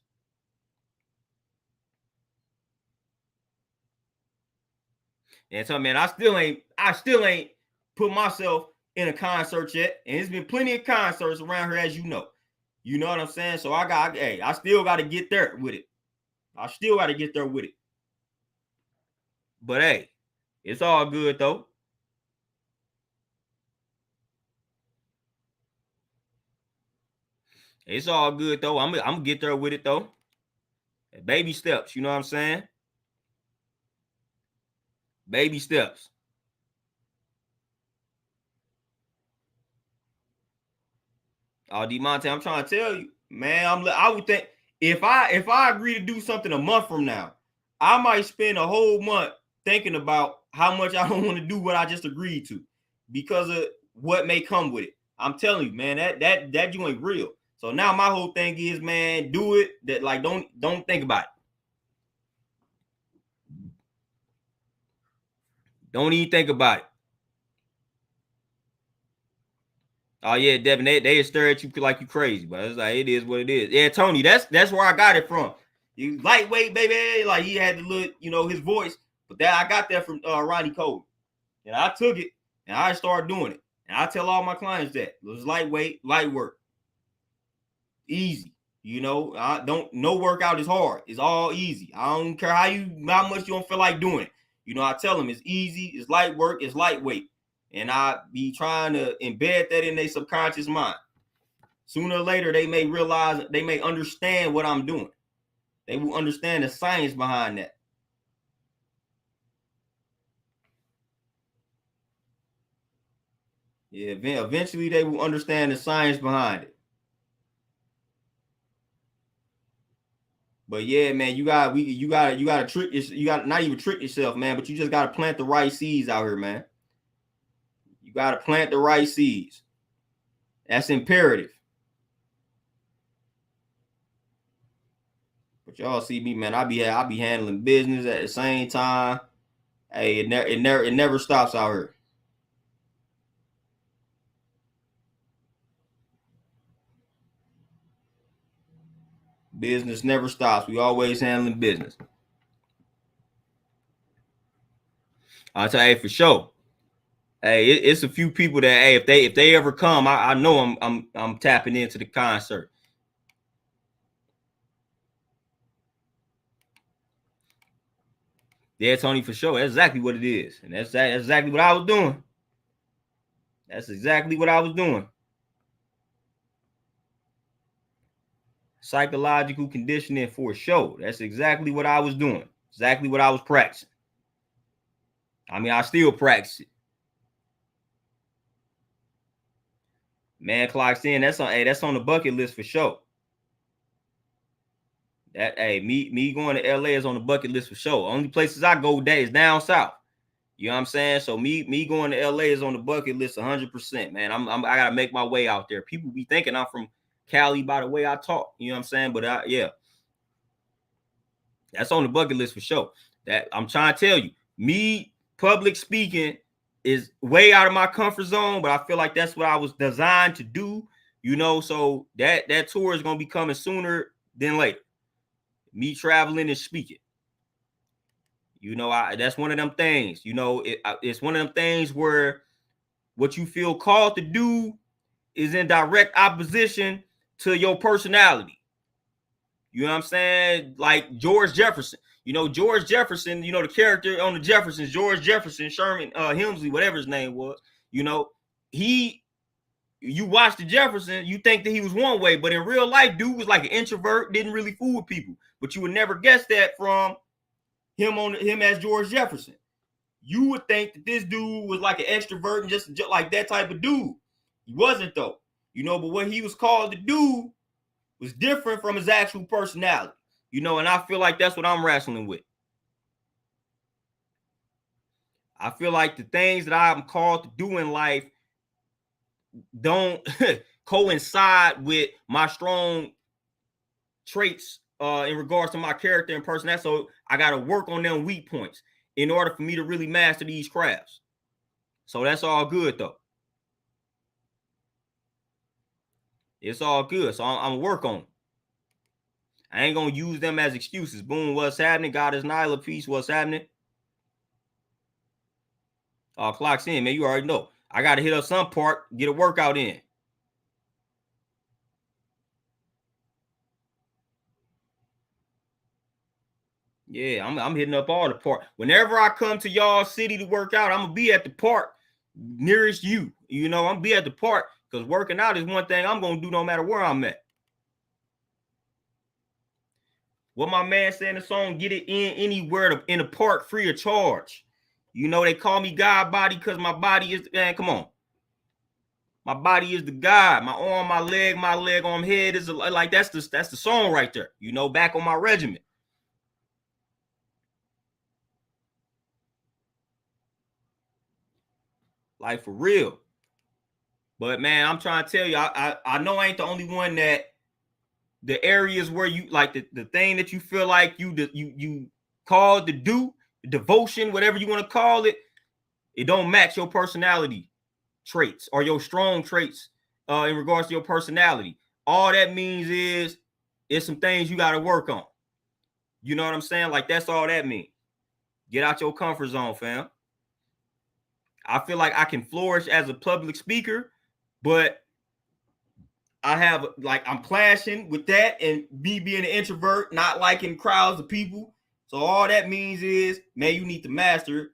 S1: And so, man, I still ain't put myself in a concert yet. And there's been plenty of concerts around here, as you know. You know what I'm saying? So I still got to get there with it. I still got to get there with it. But hey, it's all good though. It's all good though. I'm gonna get there with it though. Baby steps, you know what I'm saying? Baby steps. Oh, DeMonte, I'm trying to tell you, man. I would think if I agree to do something a month from now, I might spend a whole month thinking about how much I don't want to do what I just agreed to because of what may come with it. I'm telling you, man, that you ain't real. So now my whole thing is, man, do it. That like don't think about it. Don't even think about it. Oh yeah, Devin, they stare at you like you crazy, but it's like it is what it is. Yeah, Tony, that's where I got it from. You lightweight, baby, like he had the look, you know, his voice, but that I got that from Ronnie Cole, and I took it and I started doing it, and I tell all my clients that it was lightweight, light work, easy. You know, no workout is hard. It's all easy. I don't care how much you don't feel like doing it. You know, I tell them it's easy, it's light work, it's lightweight. And I be trying to embed that in their subconscious mind. Sooner or later, they may realize, they may understand what I'm doing. They will understand the science behind that. Yeah, eventually they will understand the science behind it. But yeah, man, you got to trick you got not even trick yourself, man, but you just got to plant the right seeds out here, man. You got to plant the right seeds. That's imperative. But y'all see me, man. I be handling business at the same time. Hey, it never stops out here. Business never stops. We always handling business. I'll tell you, hey, for sure. Hey, it's a few people that, hey, if they ever come, I know I'm tapping into the concert. Yeah, Tony, for sure. That's exactly what it is, and that's exactly what I was doing. That's exactly what I was doing. Psychological conditioning for sure. That's exactly what I was doing. Exactly what I was practicing. I mean, I still practice it. Man clocks in. That's on the bucket list for sure. That me going to LA is on the bucket list for sure. Only places I go that is down south. You know what I'm saying? So me going to LA is on the bucket list 100%, man. I gotta make my way out there. People be thinking I'm from Cali by the way I talk. You know what I'm saying? But yeah, that's on the bucket list for sure. That I'm trying to tell you, me public speaking is way out of my comfort zone, but I feel like that's what I was designed to do. You know, so that tour is gonna be coming sooner than later. Me traveling and speaking. You know, that's one of them things. You know, it's one of them things where what you feel called to do is in direct opposition to your personality. You know what I'm saying? Like George Jefferson. You know, George Jefferson, you know, the character on the Jeffersons, George Jefferson, Sherman Hemsley, whatever his name was, you know, you watch the Jefferson, you think that he was one way, but in real life, dude was like an introvert, didn't really fool with people. But you would never guess that from him as George Jefferson. You would think that this dude was like an extrovert and just like that type of dude. He wasn't though. You know, but what he was called to do was different from his actual personality. You know, and I feel like that's what I'm wrestling with. I feel like the things that I'm called to do in life don't coincide with my strong traits in regards to my character and personality. So I got to work on them weak points in order for me to really master these crafts. So that's all good though. It's all good. So I'm work on it. I ain't gonna use them as excuses. Boom, what's happening? God is Nyla, peace, what's happening? Clocks in, man. You already know. I gotta hit up some part, get a workout in. Yeah, I'm hitting up all the park. Whenever I come to y'all city to work out, I'm gonna be at the park nearest you. You know, I'm gonna be at the park because working out is one thing I'm gonna do no matter where I'm at. What my man said in the song, get it in anywhere in the park free of charge. You know, they call me God body because my body is, man, come on. My body is the God. My arm, my leg, arm, head is like that's the song right there. You know, back on my regiment. Like for real. But man, I'm trying to tell you, I know I ain't the only one that the areas where you like the thing that you feel like you called to do, devotion, whatever you want to call it, it don't match your personality traits or your strong traits in regards to your personality. All that means is it's some things you got to work on. You know what I'm saying? Like that's all that means. Get out your comfort zone, fam. I feel like I can flourish as a public speaker, but I have like I'm clashing with that and me being an introvert, not liking crowds of people. So all that means is, man, you need to master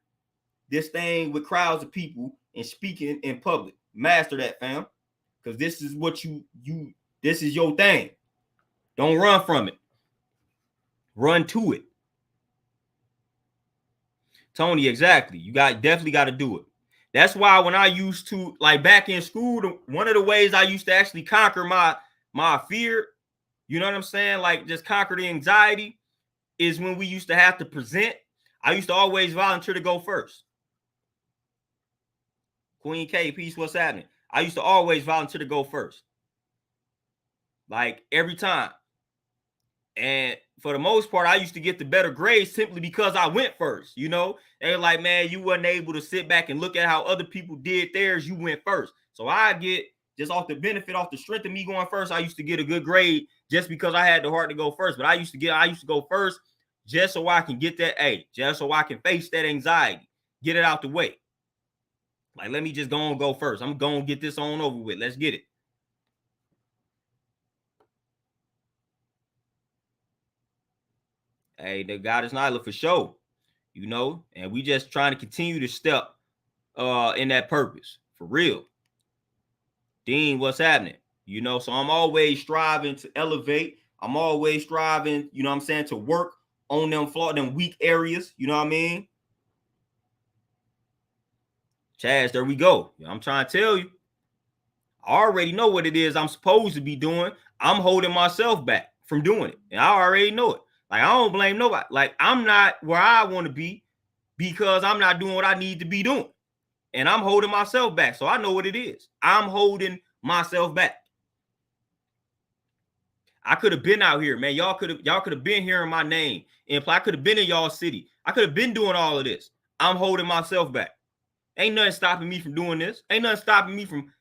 S1: this thing with crowds of people and speaking in public. Master that, fam. Because this is what you this is your thing. Don't run from it. Run to it. Tony, exactly. You definitely got to do it. That's why when I used to, like back in school, one of the ways I used to actually conquer my fear, you know what I'm saying? Like just conquer the anxiety is when we used to have to present. I used to always volunteer to go first. Queen K, peace, what's happening? I used to always volunteer to go first. Like every time. And for the most part, I used to get the better grades simply because I went first. You know, they were like, man, you wasn't able to sit back and look at how other people did theirs. You went first. So I get just off the benefit, off the strength of me going first. I used to get a good grade just because I had the heart to go first. But I used to go first just so I can get that A, just so I can face that anxiety, get it out the way. Like, let me just go first. I'm going to get this on over with. Let's get it. Hey, the God is Nyla for sure, you know, and we just trying to continue to step in that purpose for real. Dean, what's happening? You know, so I'm always striving to elevate. I'm always striving, you know what I'm saying, to work on them weak areas. You know what I mean? Chaz, there we go. I'm trying to tell you. I already know what it is I'm supposed to be doing. I'm holding myself back from doing it. And I already know it. Like, I don't blame nobody. Like, I'm not where I want to be because I'm not doing what I need to be doing. And I'm holding myself back. So I know what it is. I'm holding myself back. I could have been out here, man. Y'all could have been hearing my name. And I could have been in y'all city. I could have been doing all of this. I'm holding myself back. Ain't nothing stopping me from doing this. Ain't nothing stopping me from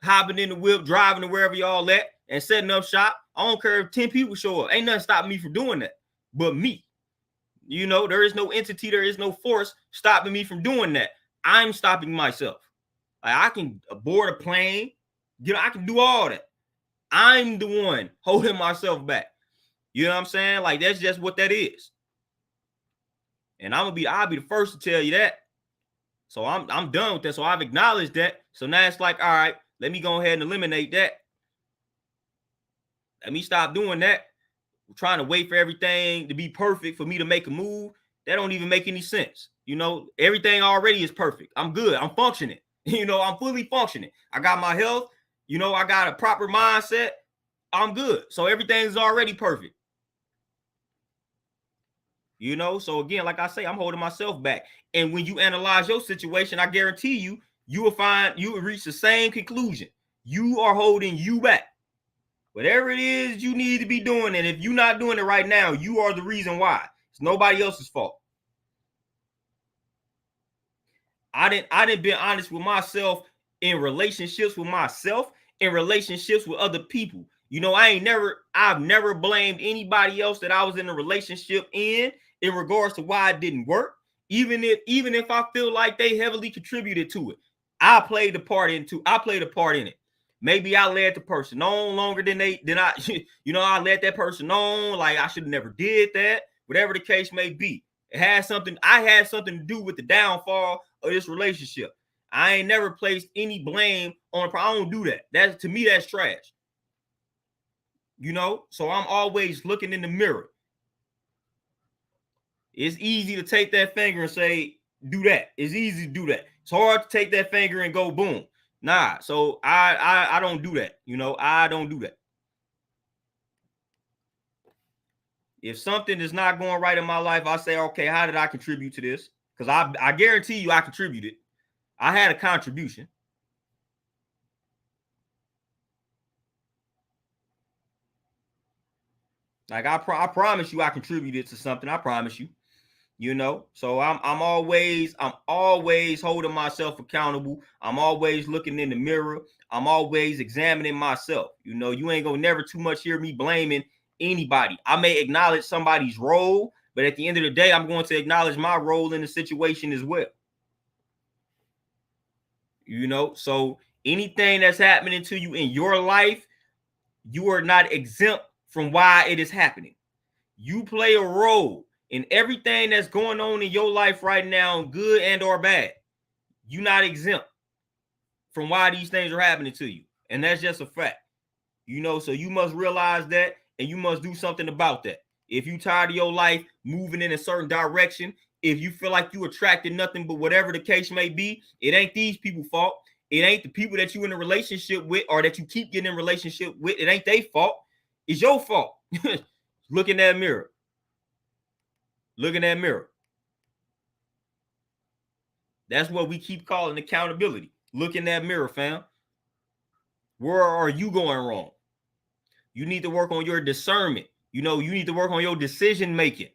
S1: hopping in the whip, driving to wherever y'all at, and setting up shop. I don't care if 10 people show up. Ain't nothing stopping me from doing that but me. You know, there is no entity, there is no force stopping me from doing that. I'm stopping myself. Like, I can board a plane. You know, I can do all that. I'm the one holding myself back. You know what I'm saying? Like, that's just what that is. And I'll be the first to tell you that. So I'm done with that. So I've acknowledged that. So now it's like, all right, let me go ahead and eliminate that. Let me stop doing that. We're trying to wait for everything to be perfect for me to make a move. That don't even make any sense. You know, everything already is perfect. I'm good. I'm functioning. You know, I'm fully functioning. I got my health. You know, I got a proper mindset. I'm good. So everything's already perfect. You know, so again, like I say, I'm holding myself back. And when you analyze your situation, I guarantee you will reach the same conclusion. You are holding you back. Whatever it is you need to be doing, and if you're not doing it right now, you are the reason why. It's nobody else's fault. I didn't be honest with myself in relationships with myself, in relationships with other people. You know, I've never blamed anybody else that I was in a relationship in regards to why it didn't work. Even if I feel like they heavily contributed to it, I played a part in it. Maybe I led the person on longer than I, I led that person on. Like I should have never did that. Whatever the case may be. I had something to do with the downfall of this relationship. I ain't never placed any blame on. I don't do that. To me, that's trash. You know, so I'm always looking in the mirror. It's easy to take that finger and say, do that. It's easy to do that. It's hard to take that finger and go boom. Nah, so I don't do that. You know, I don't do that. If something is not going right in my life, I say, okay, how did I contribute to this? Because I guarantee you I contributed. I had a contribution. Like I promise you I contributed to something. I promise you. You know, so I'm always holding myself accountable. I'm always looking in the mirror. I'm always examining myself. You know, you ain't gonna never too much hear me blaming anybody. I may acknowledge somebody's role, but at the end of the day, I'm going to acknowledge my role in the situation as well. You know, so anything that's happening to you in your life, you are not exempt from why it is happening. You play a role in everything that's going on in your life right now, good and or bad. You're not exempt from why these things are happening to you. And that's just a fact. You know, so you must realize that and you must do something about that. If you tired of your life moving in a certain direction, if you feel like you attracted nothing but whatever the case may be, it ain't these people's fault. It ain't the people that you in a relationship with or that you keep getting in relationship with. It ain't their fault. It's your fault. Look in that mirror. Look in that mirror. That's what we keep calling accountability. Look in that mirror, fam. Where are you going wrong? You need to work on your discernment. You know, you need to work on your decision making.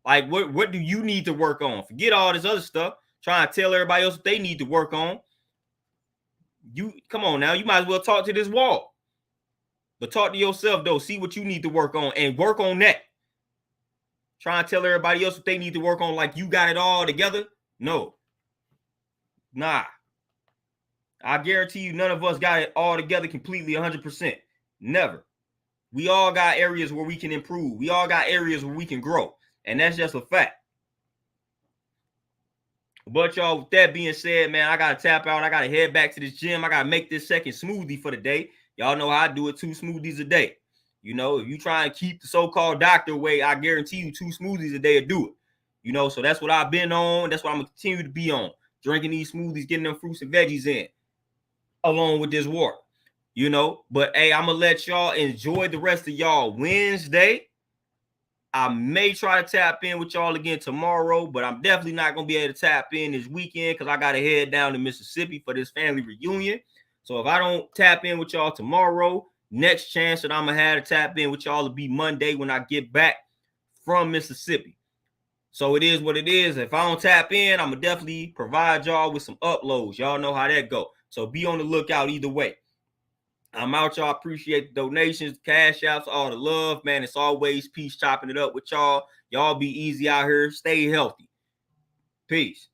S1: Like, what do you need to work on? Forget all this other stuff. Trying to tell everybody else what they need to work on. You come on now. You might as well talk to this wall. But talk to yourself, though. See what you need to work on and work on that. Trying to tell everybody else what they need to work on like you got it all together. No. Nah. I guarantee you none of us got it all together completely 100%. Never. We all got areas where we can improve. We all got areas where we can grow. And that's just a fact. But y'all, with that being said, man, I got to tap out. I got to head back to this gym. I got to make this second smoothie for the day. Y'all know how I do it, 2 smoothies a day. You know, if you try and keep the so-called doctor way, I guarantee you 2 smoothies a day will do it. You know, so that's what I've been on. That's what I'm going to continue to be on. Drinking these smoothies, getting them fruits and veggies in, along with this water. You know, but hey, I'm going to let y'all enjoy the rest of y'all Wednesday. I may try to tap in with y'all again tomorrow, but I'm definitely not going to be able to tap in this weekend because I got to head down to Mississippi for this family reunion. So if I don't tap in with y'all tomorrow, next chance that I'm going to have to tap in with y'all will be Monday when I get back from Mississippi. So it is what it is. If I don't tap in, I'm going to definitely provide y'all with some uploads. Y'all know how that go. So be on the lookout either way. I'm out, y'all. Appreciate the donations, cash outs, all the love, man. It's always peace chopping it up with y'all. Y'all be easy out here. Stay healthy. Peace.